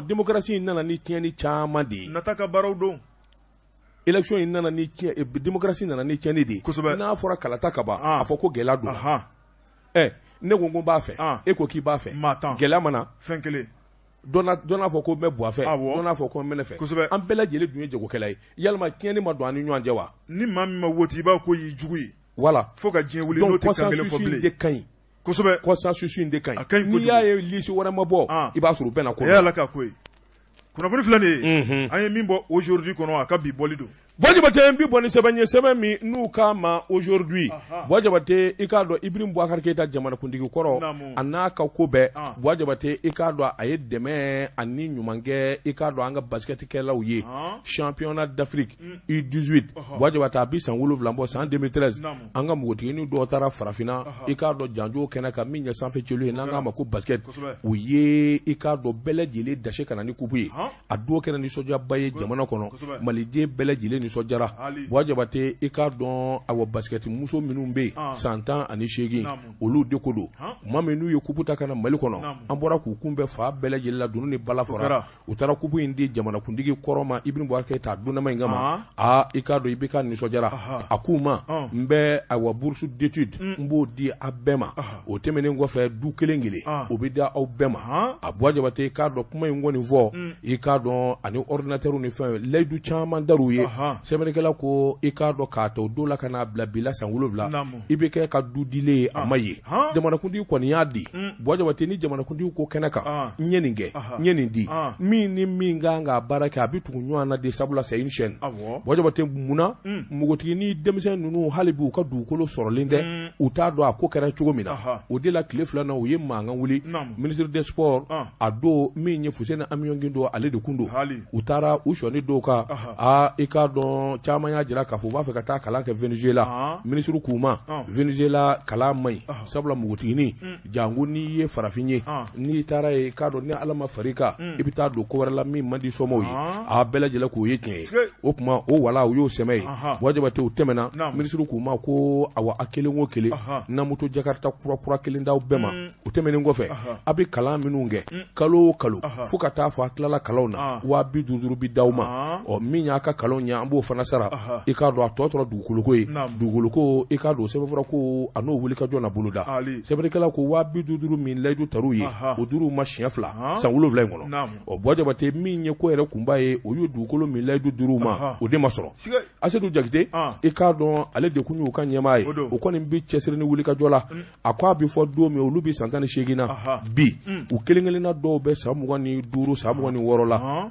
démocratie nana ni tiɲɛni caman de ye nata ka baaraw don élection in nana ni démocratie nana ni tiɲɛni de n'a fɔra kalata ka ban a fɔ ko gɛlɛya don ne ko n b'a fɛ e ko k'i b'a fɛ gɛlɛya mana fɛn kelen dɔ n'a fɔ ko n bɛ buwa fɛ dɔ n'a fɔ ko n bɛ ne fɛ an bɛɛ lajɛlen dun ye jagokɛla ye yalima tiɲɛni ma don an ni ɲɔgɔn cɛ wa ni maa min ma woti i b'a ko y'i jugu ye voilà fo ka diɲɛ wuli n'o tɛ kan kelen fɔ bilen de ka ɲi kosɛbɛ consensus in de ka ɲi n'i y'a ye lisi wɛrɛ ma bɔ i b'a sɔrɔ u bɛɛ na ko yala ka ko ye kunnafoni filɛ nin ye an ye min bɔ aujourd'hui kɔnɔ a ka bi bɔli don Bojabate n bi bɔ ni sɛbɛn ye sɛbɛn min n'u k'a ma aujourd'hui Bojabate i k'a dɔn Ibrahim Boubacar Keita jamanakuntigi kɔrɔ a n'a ka ko bɛɛ Bojabate i k'a dɔn a ye dɛmɛ ani ɲumankɛ i k'a dɔn an ka basketkɛlaw ye championnat d'Afrique U18 Bojabate a bi san 7 bɔ san 2013 an ka mɔgɔtigini dɔw taara farafinna i k'a dɔn janjo kɛnɛ kan min ye sanfɛ celu ye n'an k'a ma ko basket u ye i k'a dɔn bɛɛ lajɛlen dase ka na ni kupu ye a dɔw kɛra nisɔndiyaba ye jamana kɔnɔ maliden bɛɛ lajɛlen nisɔndiyara Bojabate i k'a dɔn awɔ basket muso minnu bɛ yen san 18 olu de ko don maa min n'u ye kupu ta ka na Mali kɔnɔ an bɔra k'u kunbɛn fa bɛɛ lajɛlen la dunun ni bala fɔra u taara kupu in di jamanakuntigi kɔrɔ ma Ibrahim Boubacar Keita a donnama in kama i k'a dɔn i bɛ ka nisɔndiyara a k'u ma n bɛ awɔ bourse d'étude n b'o di a bɛɛ ma o tɛmɛnen kɔfɛ du kelen kelen o bɛ di aw bɛɛ ma a Bojabate i k'a dɔn kuma in kɔni fɔ i k'a dɔn ani ordinateur ni fɛn layidu caman dar'u ye sɛbɛnnikɛla ko i k'a dɔn k'a to don la ka n'a bila bila san 7 i bɛ kɛ ka du dilen a ma ye jamanakuntigi kɔni y'a di Bojabate ni jamanakuntigi ko kɛnɛ kan n ye nin kɛ n ye nin di min ni min kan ka baara kɛ a bɛ tugu ɲɔgɔn na de sabula c'est une chaîne Bojabate munna npogotigi ni denmisɛn ninnu hali bi u ka dugukolo sɔrɔlen tɛ u t'a dɔn a ko kɛra cogo min na o de la tile 2 na u ye mankan wuli ministre des sports a don min ye Fuseni Amiyɔngi don ale de kun don u taara u sɔnni dɔw kan i k'a dɔn caman y'a jira k'a fɔ u b'a fɛ ka taa kalan kɛ Venezuela ministre k'u ma Venezuela kalan man ɲi sabula npogotigini jango n'i ye farafin ye n'i taara ye k'a dɔn ni Ala ma far'i kan i bɛ taa don ko wɛrɛ la min man di somɔgɔw ye a bɛɛ lajɛlen k'o ye tiɲɛ ye o tuma o wala u y'o sɛmɛ ye Bojabate u tɛmɛna ministre k'u ma ko awɔ a kelen o kelen na moto Jakarta kura kelen d'aw bɛɛ ma o tɛmɛnen kɔfɛ a bɛ kalan minnu kɛ kalo o kalo fo ka taa fɔ a tilala kalanw na 250 bi d'aw ma min y'a ka kalanw ɲɛ an b'o fana sara i k'a dɔn a tɔ tora dugukoloko ye dugukoloko i k'a dɔn sɛbɛnfura ko a n'o wuli ka jɔ na boloda sɛbɛnnikɛla ko 250 min layidu tar'u ye o dur'u ma siɲɛ 2 san 7 in kɔnɔ Bojabate min ye ko yɛrɛ kunba ye o y'o dugukolo min layidu dur'u ma o de ma sɔrɔ Asetu Jakite i k'a dɔn ale de kun y'u ka ɲɛmaa ye o kɔni bɛ cɛsiri ni wuli ka jɔ la a ko a bɛ fɔ don min olu bɛ san 18 na bi u kelen kelenna dɔw bɛ san 25 san 26 la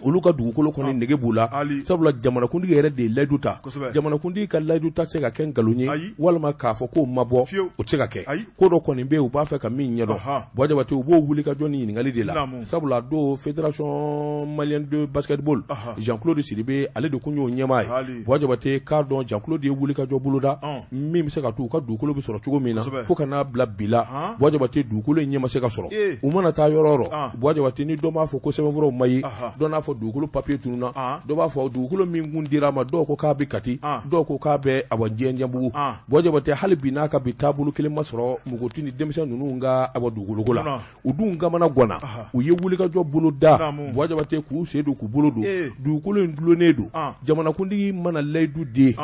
olu ka dugukolo kɔni nege b'u la sabula jamanakuntigi yɛrɛ de ye layidu ta jamanakuntigi ka layidu ta se ka kɛ nkalon ye walima k'a fɔ k'o ma bɔ o tɛ se ka kɛ ko dɔ kɔni bɛ yen u b'a fɛ ka min ɲɛdɔn Bojabate u b'o wuli ka jɔ ni ɲininkali de la sabula don fédération malienne de basketball Jean-Claude Sidibe ale de kun y'o ɲɛmaa ye Bojabate k'a dɔn Jean-Claude ye wuli ka jɔ boloda min bɛ se ka to u ka dugukolo bɛ sɔrɔ cogo min na fo ka n'a bila bi la Bojabate dugukolo in ɲɛ ma se ka sɔrɔ u mana taa yɔrɔ o yɔrɔ Bojabate ni dɔ b'a fɔ ko sɛbɛnfuraw ma ye dɔ n'a fɔ dugukolo papier tununa dɔw b'a fɔ dugukolo min kun dira ma dɔw ko k'a bɛ Kati dɔw ko k'a bɛ awɔ Diɲɛbugu Bojabate hali bi n'a ka bi taabolo kelen ma sɔrɔ mugoti ni denmisɛn ninnu ka awɔ dugukoloko la u dun kamana gwana u ye wulikajɔ bolo da Bojabate k'u sen don k'u bolo don dugukolo in dulonnen don jamanakuntigi mana layidu di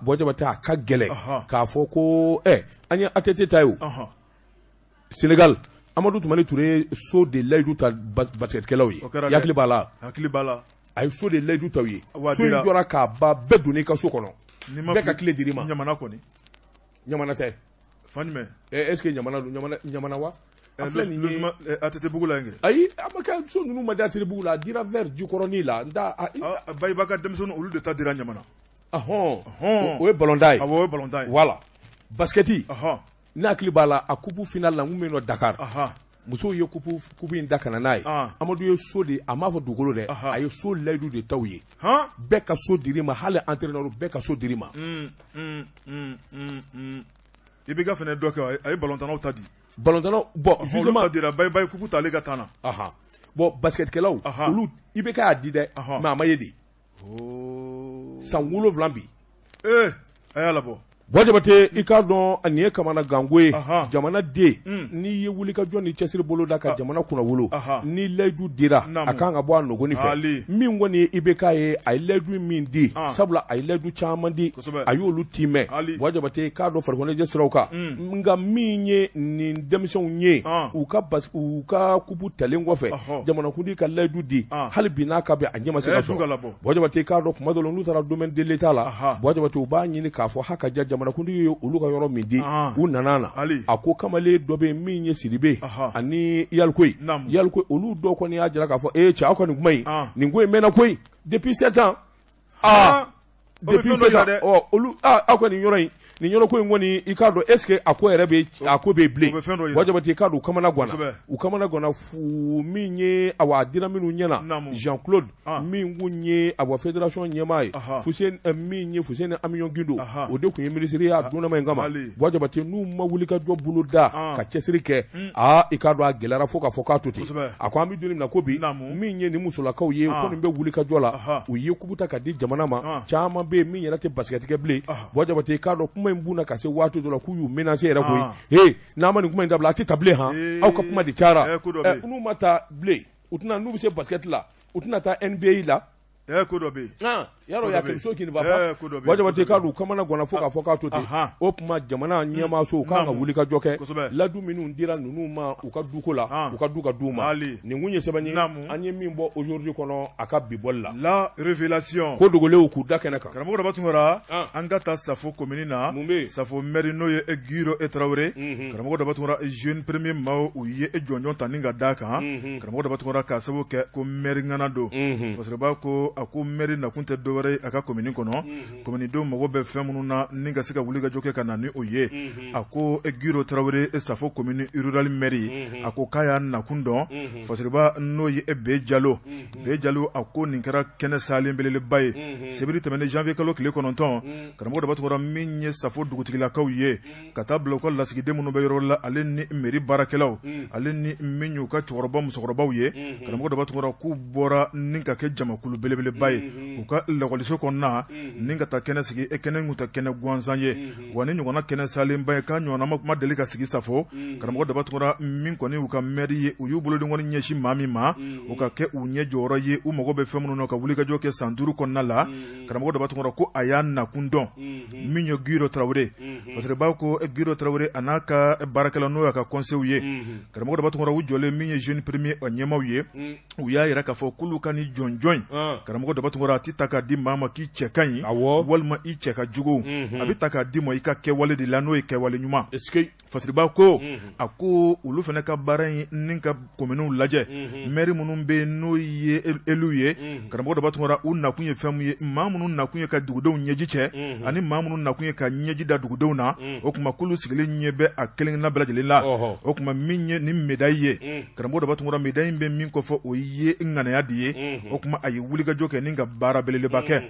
Bojabate a ka gɛlɛn k'a fɔ ko an ye ATT ta ye o Sénégal Amadou Toumani Touré so de layidu ta basketkɛlaw ye i hakili b'a la a ye so de layidu ta u ye so in jɔra k'a ban bɛɛ donn'i ka so kɔnɔ bɛɛ ka tile dir'i ma ɲamana tɛ fan jumɛn est-ce que ɲamana wa a filɛ nin ye ATT bugu la yen ayi a ma kɛ so ninnu ma di ATT bugu la a dira vers Jikɔrɔni la Bayiba ka denmisɛnninw olu de ta dira ɲamana o ye ballon-tan ye awɔ o ye ballon-tan ye voilà basketi ne hakili b'a la a coupe finale la n kun bɛ yen nɔ Dakar musow ye coupe in da ka na n'a ye Amadu ye so de a m'a fɔ dugukolo dɛ a ye so layidu de ta u ye bɛɛ ka so dir'i ma hali entraîneur bɛɛ ka so dir'i ma i bɛ ka fɛnɛ dɔ kɛ a ye ballon-tanaw ta di ballon-tanaw bon justement olu ta dira Bayiba ye coupe ta ale ka temps na bon basketkɛlaw olu i bɛ k'a di dɛ mais a ma ye de san 7 bi a y'a labɔ Wajabate i k'a dɔn nin ye kamana gango ye jamana den n'i ye wuli ka jɔ ni cɛsiri bolo da ka jamana kunna wolo ni layidu dira a kan ka bɔ a nɔgɔni fɛ min kɔni i bɛ k'a ye a ye layidu min di sabula a ye layidu caman di a y'olu timɛ wajabate k'a dɔn farikɔnɛjɛ siraw kan nka min ye nin denmisɛnw ye u ka kubu talen kɔfɛ jamanakuntigi ka layidu di hali bi n'a ka bɛn a ɲɛ ma se ka sɔrɔ wajabate k'a dɔn kuma dɔ la n'u taara domaine de l'État la wajabate u b'a ɲini k'a fɔ hakaja jamanakuntigi ye olu ka yɔrɔ min di u nana na a ko kamalen dɔ bɛ min ye Sidibe ani Yalikoyi olu dɔw kɔni y'a jira k'a fɔ cɛ aw ka nin kuma in nin ko in mɛnna koyi depuis 7 ans depuis 7 ans olu aw ka nin yɔrɔ ko in kɔni i k'a dɔn est ce que a ko yɛrɛ bɛ bilen wajabate i k'a dɔn u kamana ganna fu min ye a dira minnu ɲɛna Jean Claude min kun ye fédération ɲɛmaa ye min ye Fuseni Amiyon Gindo o de kun ye ministre ya donnama in kama wajabate n'u ma wuli ka jɔ bolo da ka cɛsiri kɛ i k'a dɔn a gɛlɛyara fo k'a fɔ k'a to ten a ko an bɛ don min na ko bi min ye nin musolakaw ye ko nin bɛ wuli ka jɔ la u ye kubuta ka di jamana ma caman bɛ yen min yɛrɛ tɛ basikɛti kɛ bilen wajabate i k'a dɔn kuma in b'u na ka se waati dɔ la k'u y'u menacer yɛrɛ koyi n'a ma nin kuma in dabila a tɛ ta bilen aw ka kuma de cayara n'u ma taa bilen n'u bɛ se basikɛti la u tɛna taa NBA la ko dɔ bɛ yen yaro ya quelque chose qui ne va pas wajabate k'a dun kamana ganna fo k'a fɔ k'a to ten o tuma jamana ɲɛmaaso k'an ka wuli ka jɔ kɛ ladu minnu dira ninnu ma u ka duko la u ka du ka d'u ma nin kun ye sɛbɛn ye an ye min bɔ aujourd'hui kɔnɔ a ka bi bɔli la la révélation ko dogolenw k'u da kɛnɛ kan karamɔgɔ dɔ b'a tun kɛra an ka taa Safo commune na Safo maire n'o ye Giro Traoré karamɔgɔ dɔ b'a tun kɛra jeune premier maaw u ye jɔnjɔn ta ni ka da kan karamɔgɔ dɔ b'a tun kɛra k'a sababu kɛ ko maire ŋana don parce que b'a ko a ko maire nakun tɛ dɔwɛrɛ a ka commune kɔnɔ commune denw mago bɛ fɛn minnu na ni ka se ka wuli ka jɔ kɛ ka na ni o ye a ko Giro Traoré Safo commune rural maire a ko k'a y'a nakun dɔn fasiriba n'o ye Be Jalo a ko nin kɛra kɛnɛ salen belebeleba ye sebiri tɛmɛnen janvier kalo tile 9 karamɔgɔ dɔ b'a tɔgɔ min ye Safo dugutigilakaw ye ka taa bila u ka lasigiden minnu bɛ yɔrɔ la ale ni mairie baarakɛlaw ale ni min y'u ka cɛkɔrɔba musokɔrɔbaw ye karamɔgɔ dɔ b'a tɔgɔ k'u bɔra ni ka kɛ jamakulu belebeleba ye u ka lakɔliso kɔnɔna ni ka taa kɛnɛ sigi kɛnɛ kun tɛ kɛnɛ gansan ye wa ni ɲɔgɔnna kɛnɛ salenba ye k'a ɲɔgɔnna ma deli ka sigi Safo karamɔgɔ dɔ b'a tɔgɔ min kɔni u ka maire ye u y'u boloden kɔni ɲɛsin maa min ma u ka kɛ u ɲɛ jɔyɔrɔ ye u mago bɛ fɛn minnu na ka wuli ka jɔ kɛ san 5 kɔnɔna la karamɔgɔ dɔ b'a tɔgɔ ko a y'a nakun dɔn min ye Giro Traoré parce que b'a ko Giro Traoré a n'a ka baarakɛla n'o y'a ka conseil ye karamɔgɔ dɔ b'a tɔgɔ u jɔlen min ye jeune premier ɲɛmaaw ye u y'a yɛrɛ k'a fɔ k'olu ka ni jɔnjɔn karamɔgɔ dɔ b'a tɔgɔ a tɛ ta k'a di maa ma k'i cɛ ka ɲi walima i cɛ ka jugu a bɛ ta k'a di ma i ka kɛwale de la n'o ye kɛwale ɲuman fasiriba ko a ko olu fana ka baara in ni ka kominiw lajɛ maire minnu bɛ n'o ye elu ye karamɔgɔ dɔ b'a tɔgɔ u nakun ye fɛn min ye maa minnu nakun ye ka dugudenw ɲɛji cɛ ani maa minnu nakun ye ka ɲɛji da dugudenw na o tuma k'olu sigilen ɲɛ bɛ a kelen na bɛɛ lajɛlen la o tuma min ye ni médaille ye karamɔgɔ dɔ b'a tɔgɔ médaille bɛ min kɔfɔ o ye ŋaniya de ye o tuma a ye wulikajɔ kɛ ni ka baara belebeleba kɛ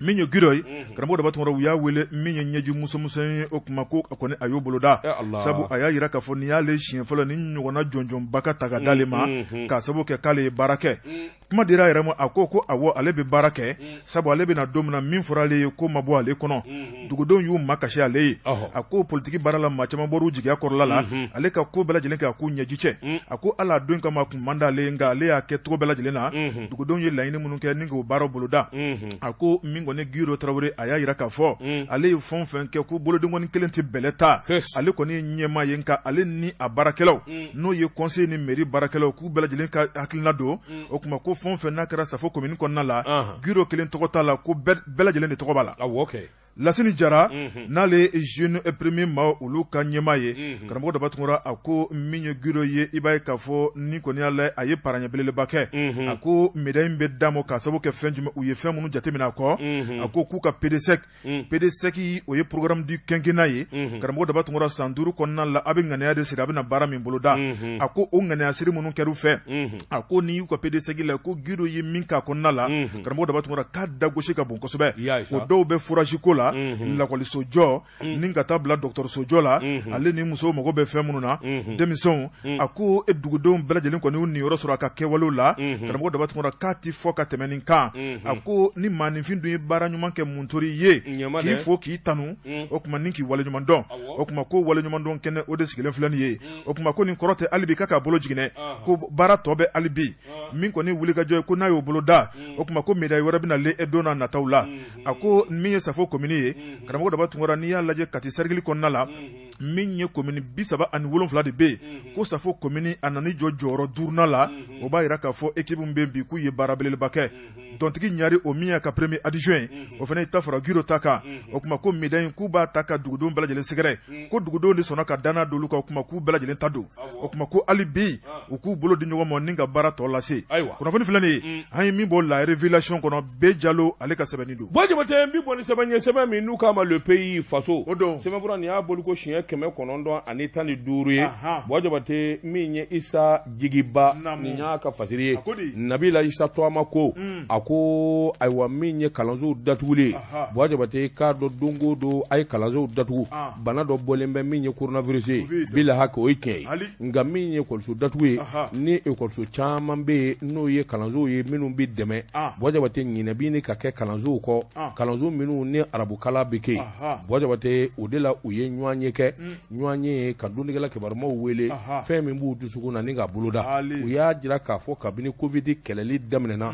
min ye Giro ye karamɔgɔ dɔ b'a tɔgɔ u y'a wele min ye ɲɛji musomuso ye o tuma ko kɔni a y'o bolo da sabu a y'a yira k'a fɔ n'i y'ale siɲɛ fɔlɔ ni ɲɔgɔnna jɔnjɔnba ka ta ka d'ale ma k'a sababu kɛ k'ale ye baara kɛ kuma dira a yɛrɛ ma a ko awɔ ale bɛ baara kɛ sabu ale bɛna don min na min fɔra ale ye ko ma bɔ ale kɔnɔ dugudenw y'u makasi ale ye a ko politiki baara la maa caman bɔr'u jigiya kɔrɔla la ale ka ko bɛɛ lajɛlen kɛ a k'u ɲɛji cɛ a ko ala don kama a kun man d'ale nka ale y'a kɛ cogo bɛɛ lajɛlen na dugudenw ye laɲini minnu kɛ ni k'o baara bolo da a ko min kɔni Giro Traoré a y'a yira k'a fɔ ale ye fɛn o fɛn kɛ ko boloden kɔni kelen tɛ bɛlɛ ta ale kɔni ye ɲɛmaa ye nka ale ni a baarakɛlaw n'o ye conseil ni mairie baarakɛlaw k'u bɛɛ lajɛlen ka hakilina don o tuma ko fɛn o fɛn n'a kɛra Safo commune kɔnɔna la Giro kelen tɔgɔ t'a la ko bɛɛ lajɛlen de tɔgɔ b'a la Lasini Jara n'ale jeune premier maaw olu ka ɲɛmaa ye karamɔgɔ dɔ b'a tɔgɔ a ko min ye Giro ye i b'a ye k'a fɔ ni kɔni y'a lajɛ a ye paraɲɛ belebeleba kɛ a ko médaille bɛ d'a ma k'a sababu kɛ fɛn jumɛn u ye fɛn minnu jateminɛ a kɔ a ko k'u ka PDSEC o ye programme du quinquennat ye karamɔgɔ dɔ b'a tɔgɔ san 5 kɔnɔna la a bɛ ŋaniya de siri a bɛ na baara min bolo da a ko o ŋaniya siri minnu kɛr'u fɛ a ko n'i y'u ka PDSEC la ko Giro ye min k'a kɔnɔna la karamɔgɔ dɔ b'a tɔgɔ k'a dagosi ka bon kosɛbɛ o dɔw bɛ fourage ko la la lakɔliso jɔ ni ka taa bila dɔgɔtɔrɔso jɔ la ale ni musow mago bɛ fɛn minnu na denmisɛnw a ko dugudenw bɛɛ lajɛlen kɔni y'u niyɔrɔ sɔrɔ a ka kɛwalew la karamɔgɔ Dabatungura k'a ti fɔ ka tɛmɛ nin kan a ko ni maaninfin dun ye baara ɲuman kɛ muntori ye k'i fo k'i tanu o tuma ni k'i waleɲuman dɔn o tuma ko waleɲuman dɔn kɛnɛ o de sigilen filɛ nin ye o tuma ko nin kɔrɔ tɛ hali bi k'a bolo jiginɛ ko baara tɔ bɛ hali bi min kɔni wulikajɔ ye ko n'a y'o bolo da o tuma ko médaille wɛrɛ bɛna le don n'a nataw la a ko min ye Safo commune ye karamɔgɔ Dabatungura n'i y'a lajɛ Kati cercle kɔnɔna la min ye commune 37 de bɛ yen ko Safo commune a nana jɔ jɔyɔrɔ 5nan la o b'a yira k'a fɔ équipe min bɛ yen bi k'u ye baara belebeleba kɛ dɔntigi ɲari o min y'a ka premier adjoint o fana ye ta fara Giro ta kan o kuma ko médaille k'u b'a ta ka dugudenw bɛɛ lajɛlen sɛgɛrɛ ko dugudenw de sɔnna ka danna dolu kan o kuma k'u bɛɛ lajɛlen ta don o kuma ko hali bi u k'u bolo di ɲɔgɔn ma ni ka baara tɔ lase kunnafoni filɛ nin ye an ye min bɔ la révélation kɔnɔ bɛɛ Jalo ale ka sɛbɛnni don Jabate bi bɔ ni sɛbɛn ye sɛbɛn min n'u k'a ma le pays faso o don sɛbɛnfura nin y'a boli ko siɲɛ 915 ye Jabate min ye Isa Jigiba nin y'a ka fasiri ye Nabila Isa Toama ko a ko ayiwa min ye kalansow datugulen Jabate k'a dɔn don o don a ye kalansow datugu bana dɔ bɔlen bɛ min ye coronavirus ye bila hakɛ o ye tiɲɛ ye nka min ye ekɔliso datugu ye ni ekɔliso caman bɛ yen n'o ye kalansow ye minnu bɛ dɛmɛ Jabate ɲinɛbini ka kɛ kalansow kɔ kalanso minnu ni arabukala bɛ kɛ yen Jabate o de la u ye ɲɔgɔn ye kɛ ɲɔgɔn ye ka donnikɛla kibarumaw wele fɛn min b'u dusukun na ni ka boloda u y'a jira k'a fɔ kabini covid kɛlɛli daminɛna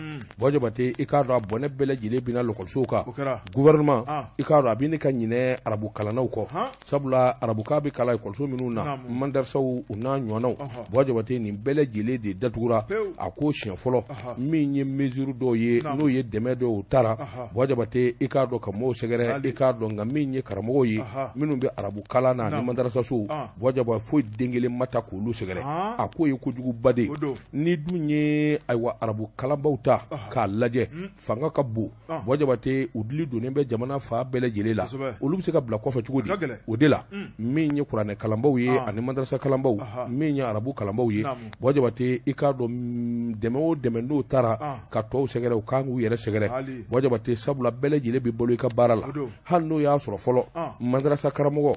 Jabate i k'a dɔn a bɔnɛ bɛɛ lajɛlen bɛna lakɔlisow kan gouvernement i k'a dɔn a bɛ ne ka ɲinɛ arabukalannaw kɔ sabula arabuka bɛ kala ekɔliso minnu na mandarsaw u n'a ɲɔgɔnnaw Jabate nin bɛɛ lajɛlen de datugura a ko siɲɛ fɔlɔ min ye mesure dɔw ye n'o ye dɛmɛ dɔw taara Jabate i k'a dɔn ka mɔɔw sɛgɛrɛ i k'a dɔn nka min ye karamɔgɔw ye minnu bɛ arabukalan na ani mandarsasow Jabate foyi den kelen ma ta k'olu sɛgɛrɛ a ko ye kojuguba de ni dun ye ayiwa arabukalanbaw ta k'a lajɛ fanga ka bon Jabate u dili donnen bɛ jamana fa bɛɛ lajɛlen la olu bɛ se ka bila kɔfɛ cogo di o de la min ye kuranɛ kalanbaw ye ani mandarasa kalanbaw min ye arabu kalanbaw ye Jabate i k'a dɔn dɛmɛ o dɛmɛ n'o taara ka tɔw sɛgɛrɛ u kan k'u yɛrɛ sɛgɛrɛ Jabate sabula bɛɛ lajɛlen bɛ bolo i ka baara la hali n'o y'a sɔrɔ fɔlɔ mandarasa karamɔgɔ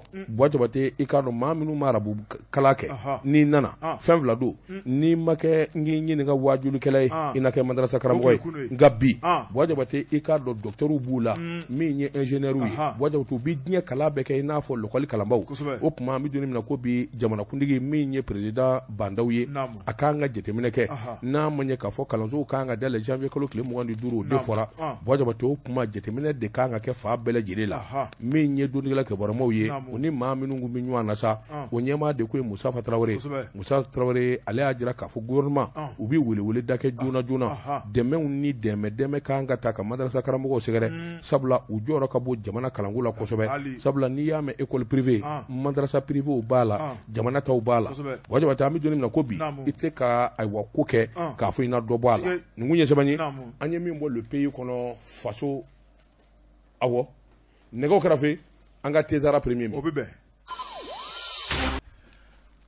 Jabate i k'a dɔn maa minnu ma arabu kala kɛ n'i nana fɛn fila don n'i ma kɛ n k'i ɲininka wajulikɛla ye i na kɛ mandarasa karamɔgɔ ye nka bi Jabate i k'a dɔn docteurw b'u la min ye ingénieur ye Jabate u bɛ diɲɛ kalan bɛɛ kɛ i n'a fɔ l'école kalanbaw o tuma an bɛ don min na ko bi jamanakuntigi min ye président Bandaw ye a k'an ka jateminɛ kɛ n'a ma ɲɛ k'a fɔ kalansow k'an ka dayɛlɛ janvier kalo tile 25 o de fɔra Jabate o tuma jateminɛ de k'an ka kɛ fa bɛɛ lajɛlen la min ye donnikɛla kibarumaw ye o ni maa minnu kun bɛ ɲɔgɔn na sa o ɲɛmaa de ko ye Musa Tarawele ale y'a jira k'a fɔ gouvernement u bɛ welewele da kɛ joona dɛmɛw ni dɛmɛ k'an ka ta ka madarasa karamɔgɔw sɛgɛrɛ sabula u jɔyɔrɔ ka bon jamana kalanko la kosɛbɛ sabula n'i y'a mɛn école privée madarasa privéw b'a la jamana taw b'a la Jabate an bɛ don min na ko bi i tɛ se ka ayiwa ko kɛ k'a fɔ i na dɔ bɔ a la nin kun ye sɛbɛn ye an ye min bɔ le pays kɔnɔ faso awɔ nɛgɛw kɛrɛfɛ an ka Tezara premier min o bɛ bɛn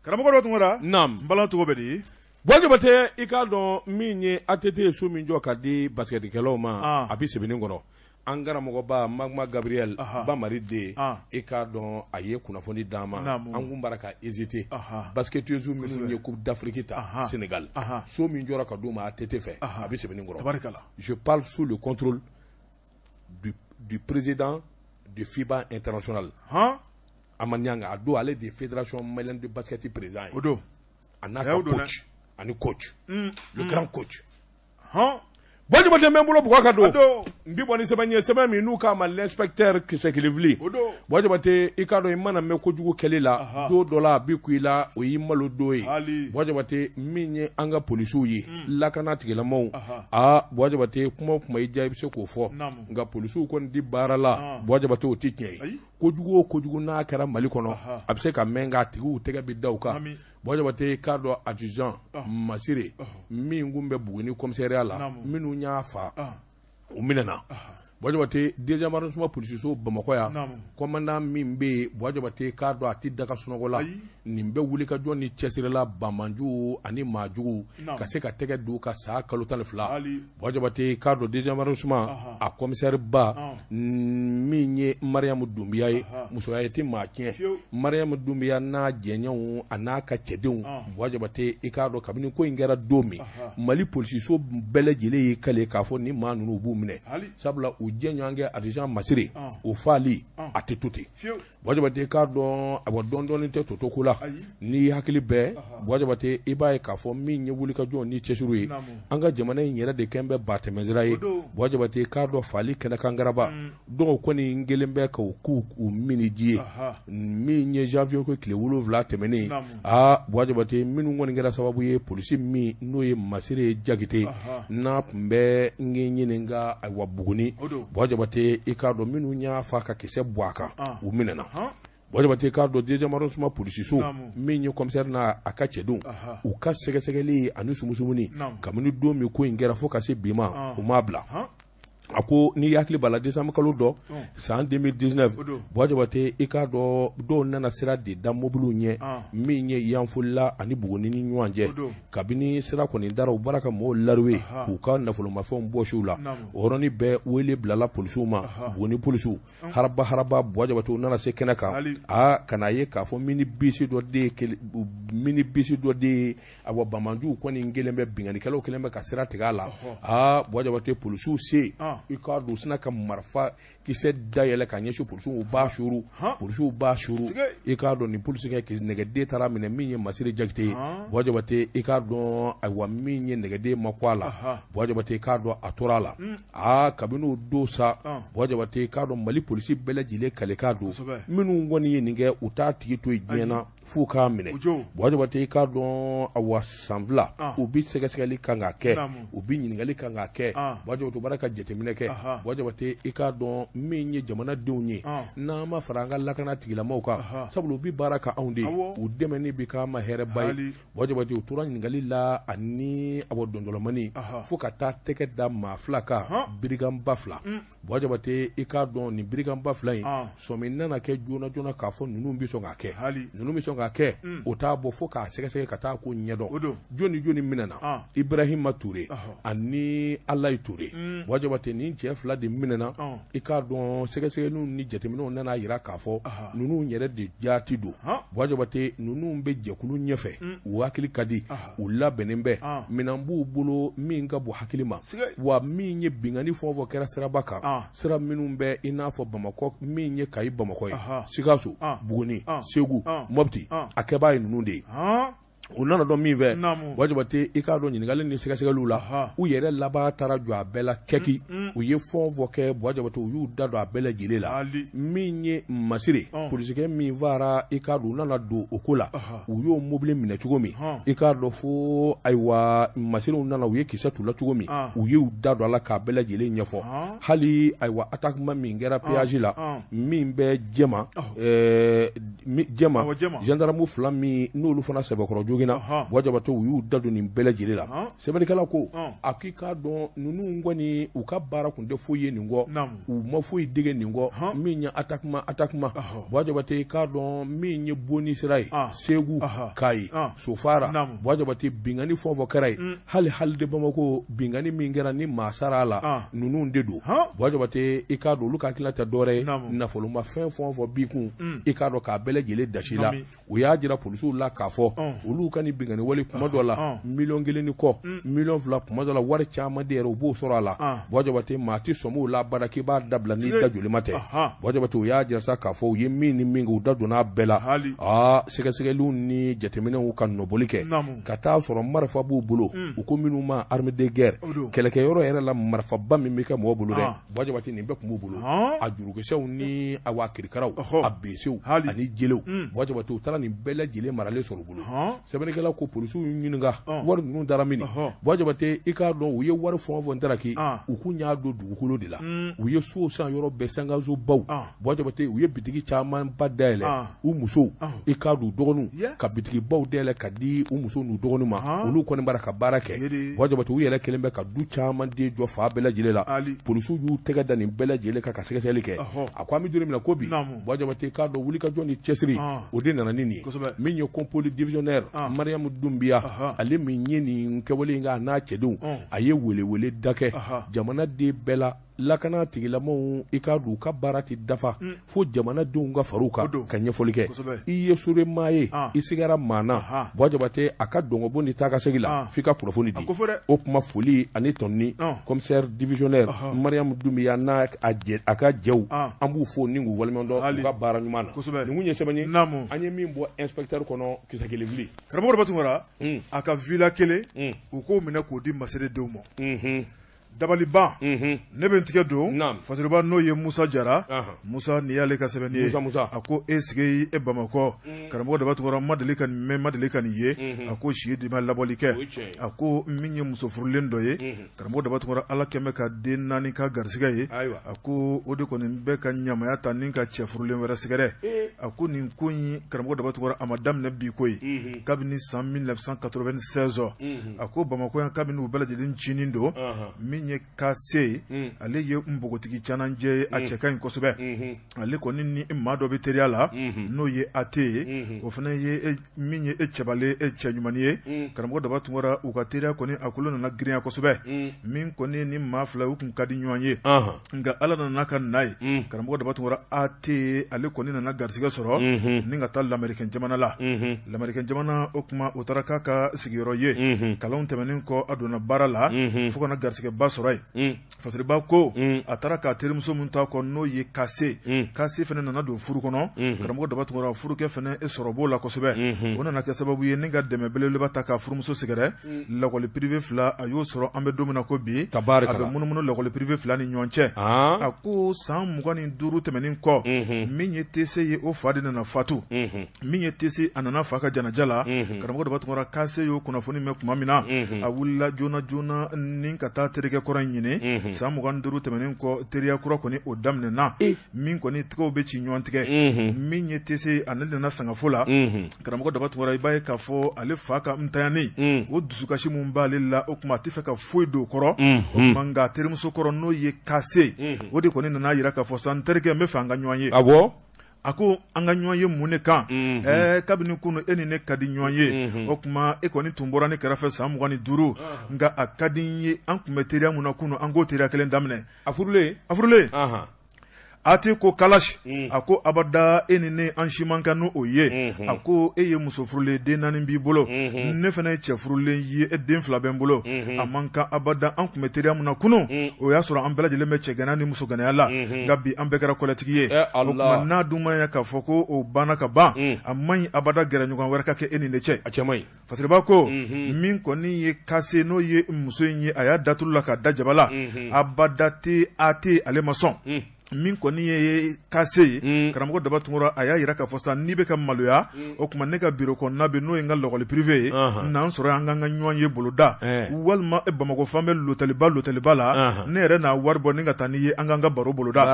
karamɔgɔ Dabatungura naam n balalan cogo bɛ di Jabate i k'a dɔn min ye ATT ye so min jɔ ka di basketikɛlaw ma a bɛ sɛbɛnni kɔnɔ an karamɔgɔba Magma Gabriel Bamari den i k'a dɔn a ye kunnafoni d'an ma an kun bara ka hésiter basketteuses minnu ye coupe d'Afrique ta Sénégal so min jɔra ka d'u ma ATT fɛ a bɛ sɛbɛnni kɔrɔ je parle sous le contrôle du président de FIBA international Amanyanga a don ale de fédération malienne de basket président ye a n'a ka coach ani coach le grand coach Jabate bɛ n bolo bugɔ ka don n bɛ bɔ ni sɛbɛn ye sɛbɛn min n'u k'a ma l'inspecteur Kisekilivili Jabate i k'a dɔn i mana mɛn kojugu kɛli la don dɔ la a bɛ ku i la o y'i malo don ye Jabate min ye an ka polisiw ye lakana tigilamaw Jabate kuma o kuma i diya i bɛ se k'o fɔ nka polisiw kɔni di baara la Jabate o tɛ tiɲɛ ye kojugu o kojugu n'a kɛra Mali kɔnɔ a bɛ se ka mɛn k'a tigiw tɛgɛ bɛ da u kan Jabate k'a dɔn adjudant Masire min kun bɛ Buguni commissariat la minnu y'a fa u minɛna Bwajabate deuxième arrondissement police so Bamako ya commandant min be Bwajabate ka do ati daga sunogola nin bɛ wuli ka jɔ ni cɛsirila Bamanju ani Maajugu ka se ka tɛgɛ du ka sa kalo 12 Bwajabate ka do deuxième arrondissement a commissaire ba min ye Mariam Dumbiya ye musoya ye ti maa tiɲɛ Mariam Dumbiya n'a jɛɲɛw a n'a ka cɛdenw Bwajabate i ka do kabini ko in kɛra don min Mali police so bɛɛ lajɛlen ye kale k'a fɔ ni maa ninnu b'u minɛ sabula u jɛɲɔgɔnkɛ Adjan Masire o fali a tɛ to ten Bwajabate k'a dɔn a bɔ dɔɔni tɛ toto la ni hakili bɛɛ Bwajabate i b'a ye k'a fɔ min ye wulikajɔ ni cɛsuru ye an ka jamana in yɛrɛ de kɛn bɛ batɛmɛsira ye Bwajabate k'a dɔn fali kɛnɛ kan garaba dɔw kɔni n kelen bɛ ka u mini ji ye min ye janvier ko tile 7 tɛmɛnen Bwajabate minnu kɔni kɛra sababu ye polisi min n'o ye Masire Jakite n'a tun bɛ n ɲininka wa Buguni Bwajabate i k'a dɔn minnu y'a fa ka kisɛ bɔ a kan u minɛna Bwajabate k'a dɔn deuxième arrondissement police so min ye commissaire n'a a ka cɛdenw u ka sɛgɛsɛgɛli ani sumusumuni kabini don min ko in kɛra fo ka se bi ma u m'a bila a ko ni yakili bala décembre kalo dɔ san 2019 Bwajabate i k'a dɔn dɔw nana sira de da mobiliw ɲɛ min ye yanfolila ani Buguni ni ɲɔgɔn cɛ kabini sira kɔni dara u bɔra ka mɔgɔw laruwe k'u ka nafolomafɛnw bɔsiw la o yɔrɔnin bɛɛ wele bilala polisiw ma Buguni polisiw haraba Bwajabatew nana se kɛnɛ kan kana ye k'a fɔ mini bisi dɔ de awa Bamanju kɔni kelen bɛ binganikɛlaw kelen bɛ ka sira tigɛ a la Bwajabate polisiw se i k'a dɔn u sina ka marifa kisɛ dayɛlɛ ka ɲɛsin polisiw b'a suru i k'a dɔn ni polisikɛ nɛgɛden taara minɛ min ye Masire Jakite ye Bwajabate i k'a dɔn ayiwa min ye nɛgɛden ma kɔ a la Bwajabate i k'a dɔn a tora a la kabini o don sa Bwajabate i k'a dɔn Mali polisi bɛɛ lajɛlen kale k'a don minnu kɔni ye nin kɛ u t'a tigi to diɲɛ na f'u k'a minɛ Bwajabate i k'a dɔn ayiwa san 2 u bi sɛgɛsɛgɛli kan k'a kɛ u bi ɲininkali kan k'a kɛ Bwajabate baara ka jateminɛ kɛ Bwajabate i k'a dɔn min ye jamanadenw ye n'an ma fara an ka lakana tigilamaw kan sabula u bi baara ka anw de u dɛmɛni bi k'an ma hɛrɛba ye Bwajabate u tora ɲininkali la ani abɔ dɔndɔlɔmani fo ka taa tɛgɛ da maa 2 kan biriganba 2 Bwajabate i k'a dɔn nin biriganba 2 in sɔmi nana kɛ joona k'a fɔ ninnu bi sɔn k'a kɛ ninnu bi sɔn k'a kɛ o t'a bɔ fo k'a sɛgɛsɛgɛ ka taa ko ɲɛdɔn joni minɛna Ibrahima Touré ani Alayi Touré Bwajabate nin cɛ 2 de minɛna i k'a dɔn sɛgɛsɛgɛliw ni jateminɛw nana yira k'a fɔ ninnu yɛrɛ de jaati don Bwajabate ninnu bɛ jɛkulu ɲɛfɛ u hakili ka di u labɛnnen bɛ minɛn b'u bolo min ka bon hakili ma wa min ye bingani fɔn kɛra siraba kan sira minnu bɛ i n'a fɔ Bamakɔ min ye Kayi Bamakɔ ye Sikaso Buguni Segu Mopti a kɛbaa ye ninnu de ye u nana dɔn min fɛ Bwajabate i k'a dɔn ɲininkali ni sɛgɛsɛgɛliw la u yɛrɛ laban taara jɔ a bɛɛ la kɛki u ye fɔn kɛ Bwajabate u y'u da don a bɛɛ lajɛlen la min ye Masire polisikɛ min fara i k'a dɔn u nana don o ko la u y'o mobili minɛ cogo min i k'a dɔn fo ayiwa Masirew nana u ye kisɛ t'u la cogo min u y'u da don a la k'a bɛɛ lajɛlen ɲɛfɔ hali ayiwa attaquement min kɛra péage la min bɛ Jɛma gendarme 2 min n'olu fana sɛbɛkɔrɔ Bwajabate u y'u da don nin bɛɛ lajɛlen la sɛbɛnnikɛla ko a k'i k'a dɔn ninnu kɔni u ka baara kun tɛ foyi ye nin kɔ u ma foyi dege nin kɔ min ye attaquement Bwajabate k'a dɔn min ye bonni sira ye Segu Kayi Sofara Bwajabate bingani fɔn kɛra ye hali de Bamako bingani min kɛra ni maa sara a la ninnu de don Bwajabate i k'a dɔn olu ka hakilila tɛ dɔwɛrɛ ye nafolomafɛn fɔn b'i kun i k'a dɔn k'a bɛɛ lajɛlen dasi la u y'a jira polisiw la k'a fɔ olu ka ni bingani wale kuma dɔ la $1,000,000 ni kɔ $1,000,000 kuma dɔ la wari caman de yɛrɛ u b'o sɔrɔ a la Bwajabate maa ti sɔn la baara k'i b'a dabila ni da joli ma tɛ Bwajabate u y'a jira sa k'a fɔ u ye min ni min u da donna bɛɛ la sɛgɛsɛgɛliw ni jateminɛw ka nɔbɔli kɛ ka taa sɔrɔ marifa b'u bolo u ko minnu ma armée de guerre kɛlɛkɛyɔrɔ yɛrɛ la marifaba min bɛ kɛ mɔgɔ bolo dɛ Bwajabate nin bɛɛ kun b'u bolo a jurukisɛw ni a kirikaraw a besew ani jelew Bwajabate u taara nin bɛɛ lajɛlen maralen sɔrɔ u bolo sɛbɛnnikɛla ko polisiw ɲininka wari ninnu dara min Jabate i k'a dɔn u ye wari fɔn fɔn ntaraki u kun y'a don dugukolo de la u ye sow san yɔrɔ bɛɛ sangaso baw Jabate u ye bitigi caman ba dayɛlɛ u musow i k'a don dɔgɔninw ka bitigi baw dayɛlɛ ka di u musow n'u dɔgɔninw ma olu kɔni bara ka baara kɛ Jabate u yɛrɛ kelen bɛ ka du caman den jɔ fa bɛɛ lajɛlen la polisiw y'u tɛgɛ da nin bɛɛ lajɛlen ka sɛgɛsɛgɛli kɛ a ko an bɛ don min na ko bi Jabate k'a dɔn wuli ka jɔ ni cɛsiri o de nana ni nin ye min ye compoli divisionnaire Mariam Dumbiya ale min ye nin kɛwale in ka n'a cɛdenw a ye welewele da kɛ jamana den bɛɛ la lakana tigilamɔw i k'a dɔn u ka baara tɛ dafa fo jamanadenw ka far'u kan ka ɲɛfɔli kɛ i ye sure maa ye i sigara maa na Jabate a ka dɔngɔbɔ ni taa ka segin la f'i ka kunnafoni di o kuma foli ani tɔnni commissaire divisionnaire Mariam Dumbiya n'a a ka jɛw an b'u fo ni k'u waleɲumandɔn u ka baara ɲuman na nin kun ye sɛbɛn ye an ye min bɔ inspecteur kɔnɔ kisɛ kelen fili karamɔgɔ Batunkara a ka villa kelen u k'o minɛ k'o di masɛrɛdenw ma dabaliban ne bɛ n tigɛ don fasiriba n'o ye Musa Jara Musa nin y'ale ka sɛbɛnni ye a ko e sigi e Bamakɔ karamɔgɔ Batunkara ma deli ka nin mɛn ma deli ka nin ye a ko si de ma labɔli kɛ a ko min ye muso furulen dɔ ye karamɔgɔ Batunkara Ala kɛmɛ ka den 4 ka garisɛgɛ ye a ko o de kɔni bɛ ka ɲamaya ta ni ka cɛ furulen wɛrɛ sɛgɛrɛ a ko nin ko in karamɔgɔ Batunkara a ma daminɛ bi ko ye kabini san 1996 a ko Bamakɔ yan kabini u bɛɛ lajɛlen cinin don min ye kase ale ye nbogotigi cananjɛ ye a cɛ ka ɲi kosɛbɛ ale kɔni ni maa dɔ bɛ teriya la n'o ye ate ye o fana ye min ye cɛbale cɛ ɲuman ye karamɔgɔ Batunkara u ka teriya kɔni a kolo nana girinya kosɛbɛ min kɔni ni maa fila u kun ka di ɲɔgɔn ye nka Ala nana ka n'a ye karamɔgɔ Batunkara ate ale kɔni nana garisɛgɛ sɔrɔ ni ka taa lamɛrikɛn jamana la lamɛrikɛn jamana o kuma o taara k'a ka sigiyɔrɔ ye kalanw tɛmɛnen kɔ a donna baara la fo kana garisɛgɛba sɔrɔ ye fasiriba ko a taara k'a terimuso min ta kɔ n'o ye kase fana nana don furu kɔnɔ karamɔgɔ Batunkara furukɛ fana sɔrɔ b'o la kosɛbɛ o nana kɛ sababu ye ni ka dɛmɛ belebeleba ta ka furumuso sɛgɛrɛ lakɔli privé fila a y'o sɔrɔ an bɛ don min na ko bi a bɛ munumunu lakɔli privé fila ni ɲɔgɔn cɛ a ko san 25 tɛmɛnen kɔ min ye tese ye o fa de nana fatu min ye tese a nana fa ka janaja la karamɔgɔ Batunkara kase y'o kunnafoni mɛn tuma min na a wulila joona joona ni ka taa terikɛ kɔrɔ ɲini san 25 tɛmɛnen kɔ teriya kura kɔni o daminɛna min kɔni tigɛw bɛ ci ɲɔgɔn tigɛ min ye tese ale nana sangafo la karamɔgɔ Batunkara i b'a ye k'a fɔ ale fa ka ntanyani o dusukasi min b'ale la o kuma a tɛ fɛ ka foyi don o kɔrɔ o kuma nka terimuso kɔrɔ n'o ye kase o de kɔni nana yira k'a fɔ san terikɛ n bɛ fɛ an ka ɲɔgɔn ye a ko an ka ɲɔgɔn ye mun de kan kabini kunu e ni ne ka di ɲɔgɔn ye o kuma e kɔni tun bɔra ne kɛrɛfɛ san 25 nka a ka di n ye an tun bɛ teriya mun na kunu an k'o teriya kelen daminɛ a furulen ate ko kalash a ko abada e ni ne an si man kan n'o ye a ko e ye muso furulen den 4 b'i bolo ne fana ye cɛ furulen ye e den 2 bɛ n bolo a man kan abada an tun bɛ teriya mun na kunu o y'a sɔrɔ an bɛɛ lajɛlen bɛ cɛ gɛnna ni muso gɛnɛya la nka bi an bɛɛ kɛra kɔlɛtigi ye o kuma n'a dun ma ye k'a fɔ ko o banna ka ban a man ɲi abada gɛrɛ ɲɔgɔn wɛrɛ ka kɛ e ni ne cɛ fasiriba ko min kɔni ye kase n'o ye muso in ye a y'a datulu la k'a da jaba la abada tɛ ate ale ma sɔn min kɔni ye kase ye karamɔgɔ Batunkara a y'a yira k'a fɔ sa n'i bɛ ka maloya o kuma ne ka bureau kɔnɔna bɛ n'o ye n ka lakɔli privé ye n'an sɔrɔ an k'an ka ɲɔgɔn ye boloda walima Bamakɔ fan bɛ lotaliba la ne yɛrɛ n'a wari bɔ ni ka taa n'i ye an k'an ka baro boloda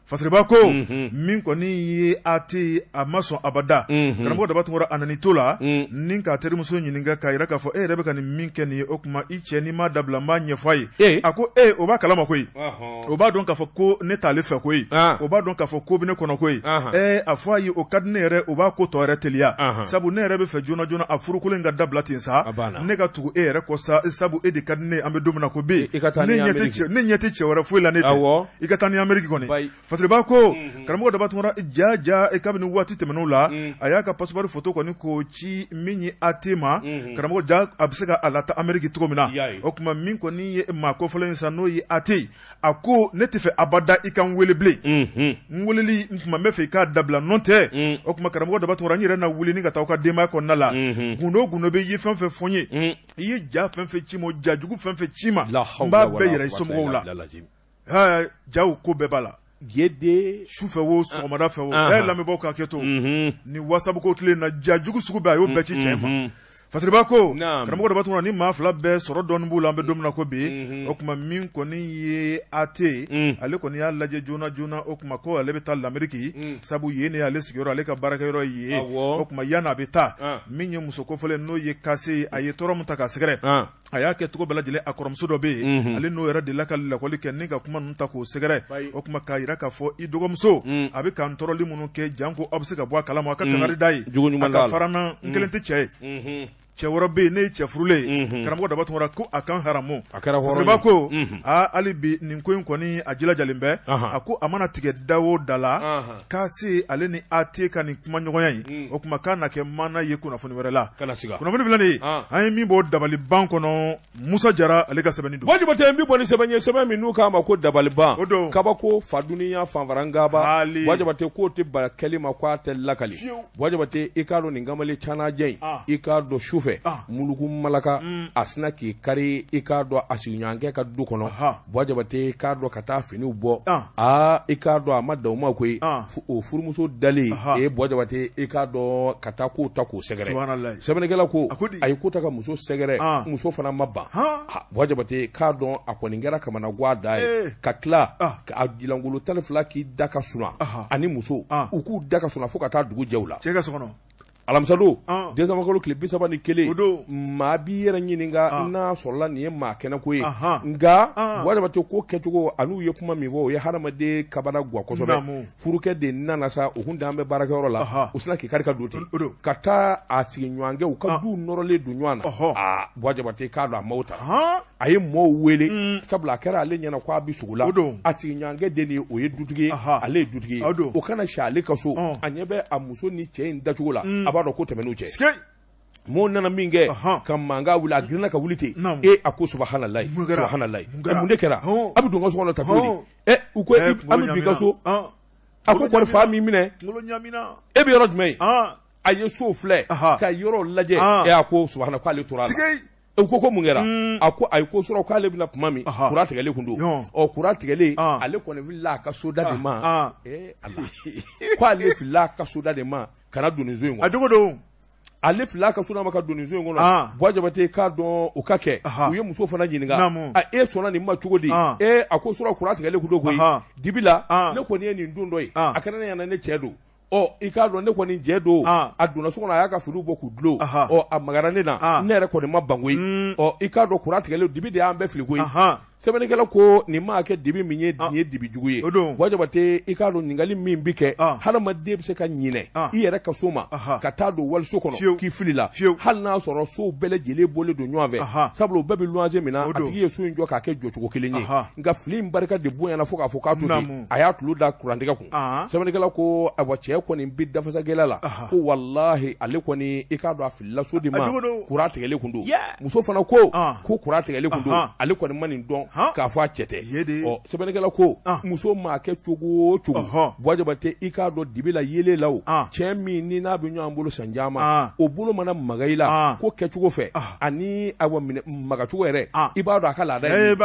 fasiriba ko min kɔni ye ate a ma sɔn abada karamɔgɔ Batunkara a nani to la ni k'a terimuso ɲininka k'a yira k'a fɔ e yɛrɛ bɛ ka nin min kɛ nin ye o kuma i cɛ n'i m'a dabila n b'a ɲɛfɔ a ye a ko o b'a kalama koyi o b'a dɔn k'a fɔ ko ne t'ale fɛ koyi o b'a dɔn k'a fɔ ko bɛ ne kɔnɔ koyi a fɔ a ye o ka di ne yɛrɛ o b'a ko tɔ yɛrɛ teliya sabu ne yɛrɛ bɛ fɛ joona joona a furukolon ka dabila ten sa ne ka tugu e yɛrɛ kɔ sa sabu e de ka di ne an bɛ don min na ko bi ne ɲɛ tɛ cɛ wɛrɛ foyi la ne tɛ i ka taa ni Amérique kɔni fasiriba ko karamɔgɔ Batunkara ja kabini waati tɛmɛn'o la a y'a ka passeport photo kɔni k'o ci min ye ate ma karamɔgɔ ja a bɛ se ka a lata Amérique cogo min na o kuma min kɔni ye maa kɔfɔlen in sa n'o ye ate a ko ne tɛ fɛ abada i ka n wele bilen n weleli n kuma n bɛ fɛ i k'a dabila nɔ tɛ o kuma karamɔgɔ Batunkara n yɛrɛ na wuli ni ka taa aw ka denbaya kɔnɔna la gundo bɛ i ye fɛn fɛn fɔ n ye i ye ja fɛn fɛn ci ma ja jugu fɛn fɛn ci ma n b'a bɛɛ yɛrɛ i somɔgɔw la jaw ko bɛɛ b'a la Gede sufɛ wo sɔgɔmada fɛ wo lamɛnbaaw ka hakɛto ni WhatsApp ko tile na jajugu sugu bɛɛ a y'o bɛɛ ci cɛ ma Fasiriba ko karamɔgɔ de b'a tuma ni maa fila bɛɛ sɔrɔ dɔɔni b'u la an bɛ don min na ko bi o tuma min kɔni ye AT ale kɔni y'a lajɛ joona joona o tuma ko ale bɛ taa l'Amérique sabu yen de y'ale sigiyɔrɔ ale ka baarakɛyɔrɔ ye o tuma yan'a bɛ taa min ye muso kofɔlen n'o ye Kase a ye tɔɔrɔ min ta k'a sɛgɛrɛ a y'a kɛ cogo bɛɛ lajɛlen a kɔrɔmuso dɔ bɛ yen ale n'o yɛrɛ delila ka lakɔli kɛ ni ka kuma ninnu ta k'o sɛgɛrɛ o tuma k'a yira k'a fɔ i dɔgɔmuso a bɛ k'an tɔɔrɔli minnu kɛ janko aw bɛ se ka bɔ a kalama a ka kangari da ye a ka fara n na n kelen tɛ cɛ ye cɛ wɛrɛ bɛ yen ne ye cɛ furulen karamɔgɔ daba tun ko a kan haramu Fasiriba ko hali bi nin ko in kɔni a jilajalen bɛ a ko a mana tigɛ da o da la k'a se ale ni AT ka nin kuma ɲɔgɔnya in o tuma k'a na kɛ maana ye kunnafoni wɛrɛ la kunnafoni filanan an ye min bɔ dabaliban kɔnɔ Musa Jara ale ka sɛbɛnni don wajibi tɛ min bɔ ni sɛbɛn ye sɛbɛn min n'u k'a ma ko dabaliban kabako faduniya fanfarangaba wajibi tɛ k'o tɛ ba kɛli ma k'a tɛ lakali wajibi tɛ i k'a dɔn nin kamalen canajɛ in i k'a dɔn su fɛ muluku malaka a sina k'i kari i k'a dɔn a sigiɲɔgɔnkɛ ka du kɔnɔ wajabate i k'a dɔn ka taa finiw bɔ i k'a dɔn a ma da o ma koyi o furumuso dalen wajabate i k'a dɔn ka taa k'o ta k'o sɛgɛrɛ sɛbɛnnikɛla ko a ye ko ta ka muso sɛgɛrɛ muso fana ma ban wajabate k'a dɔn a kɔni kɛra kamana guwa da ye ka tila ka jilangolo 12 k'i da ka suna ani muso u k'u da ka suna fo ka taa dugu jɛ u la Alamsado desamakolo tile 31 maa b'i yɛrɛ ɲininka n'a sɔrɔla nin ye maa kɛnɛ ko ye nka wajabate ko kɛcogo an'u ye kuma min fɔ o ye hadamaden kabana guwa kosɛbɛ furukɛ de nana sa u kun dan bɛ baarakɛyɔrɔ la u sina k'i kari ka don ten ka taa a sigiɲɔgɔnkɛ u ka du nɔrɔlen don ɲɔgɔn na wajabate k'a dɔn a m'o ta a ye mɔɔw wele sabula a kɛra ale ɲɛna k'a bi sugu la a sigiɲɔgɔnkɛ de ni o ye dutigi ye ale ye dutigi ye o kana si ale ka so a ɲɛ bɛ a muso ni cɛ in dacogo la a b'a dɔn ko tɛmɛn'u cɛ mɔɔw nana min kɛ ka mankan wuli a girinna ka wuli ten a ko subahanallahi mun de kɛra a bɛ don ka so kɔnɔ ta cogo di u ko an bɛ bi ka so a ko kɔni fa min minɛ e bɛ yɔrɔ jumɛn ye a ye so filɛ ka yɔrɔ lajɛ a ko subahana k'ale tora la u ko mun kɛra a ko a ye ko sɔrɔ k'ale bɛna tuma min kura tigɛlen kun don kura tigɛlen ale kɔni filila a ka soda de ma k'ale filila a ka soda de ma kana don nin so in kɔnɔ ale filila a ka soda ma ka don nin so in kɔnɔ wajabate k'a dɔn o ka kɛ u ye muso fana ɲininka e sɔnna nin ma cogo di a ko sɔrɔ kura tigɛlen kun don koyi dibi la ne kɔni ye nin don dɔ ye a kɛra ne ɲɛna ne cɛ don i k'a dɔn ne kɔni jɛ don a donna so kɔnɔ a y'a ka finiw bɔ k'u dulon a magara ne na ne yɛrɛ kɔni ma ban koyi i k'a dɔn kura tigɛlen dibi de y'an bɛɛ fili koyi sɛbɛnnikɛla ko nin maa kɛ dibi min ye nin ye dibi jugu ye wajabate i k'a dɔn ɲininkali min bi kɛ hadamaden bɛ se ka ɲinɛ i yɛrɛ ka so ma ka taa don waliso kɔnɔ k'i fili la hali n'a sɔrɔ sow bɛɛ lajɛlen bɔlen don ɲɔgɔn fɛ sabula u bɛɛ bɛ luwanse min na a tigi ye so in jɔ k'a kɛ jɔcogo kelen ye nka fili in barika de bonyana fo k'a fɔ k'a to ten a y'a tulo da kurantigɛ kun sɛbɛnnikɛla ko ayiwa cɛ kɔni bi dafasagɛlɛ la ko walahi ale kɔni i k'a dɔn a filila so de ma kura tigɛlen kun don muso fana ko kura tigɛlen kun don ale kɔni ma nin dɔn k'a fɔ a cɛ tɛ sɛbɛnnikɛla ko muso maa kɛ cogo o cogo wajabate i k'a dɔn dibi la yelen la o cɛ min ni n'a bɛ ɲɔgɔn bolo san caman o bolo mana maga i la ko kɛcogo fɛ ani magacogo yɛrɛ i b'a dɔn a ka laada ye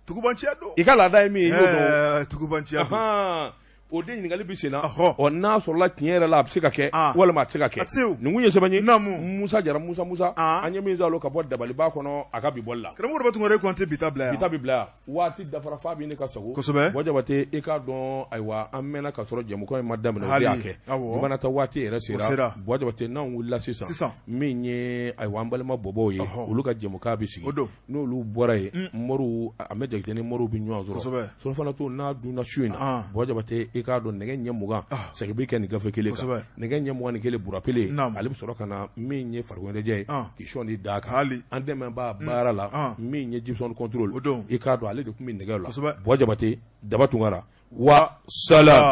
tugubanciya don i ka laada ye min ye i y'o dɔn tugubanciya don o de ɲininkali bi sen na n'a sɔrɔla tiɲɛ yɛrɛ la a bɛ se ka kɛ walima a tɛ se ka kɛ nin kun ye sɛbɛn ye Musa Jara Musa an ye min zalo ka bɔ dabaliba kɔnɔ a ka bi bɔli la karamɔgɔ dɔ tun ko an tɛ bita bila yan bita bi bila yan waati dafara fa bi ne ka sago kosɛbɛ wajabate i k'a dɔn ayiwa an mɛnna ka sɔrɔ jɛmukan in ma daminɛ o de y'a kɛ i mana taa waati yɛrɛ sera wajabate n'anw wulila sisan min ye ayiwa an balima bɔbɔw ye olu ka jɛmukan bɛ sigi n'olu bɔra yen Moriw a mɛ jakite ni Moriw bɛ ɲɔgɔn sɔrɔ surafana to n'a dunna su in na wajabate i k'a dɔn nɛgɛ ɲɛ 20 sɛgi bɛ kɛ nin gafe kelen kan nɛgɛ ɲɛ 21 burapele ale bɛ sɔrɔ ka na min ye farikoloɲɛnajɛ ye k'i sɔnni d'a kan an dɛmɛbaa baara la min ye Gibson control i k'a dɔn ale de tun bɛ nɛgɛw la Jabate Daba Tunkara wa salam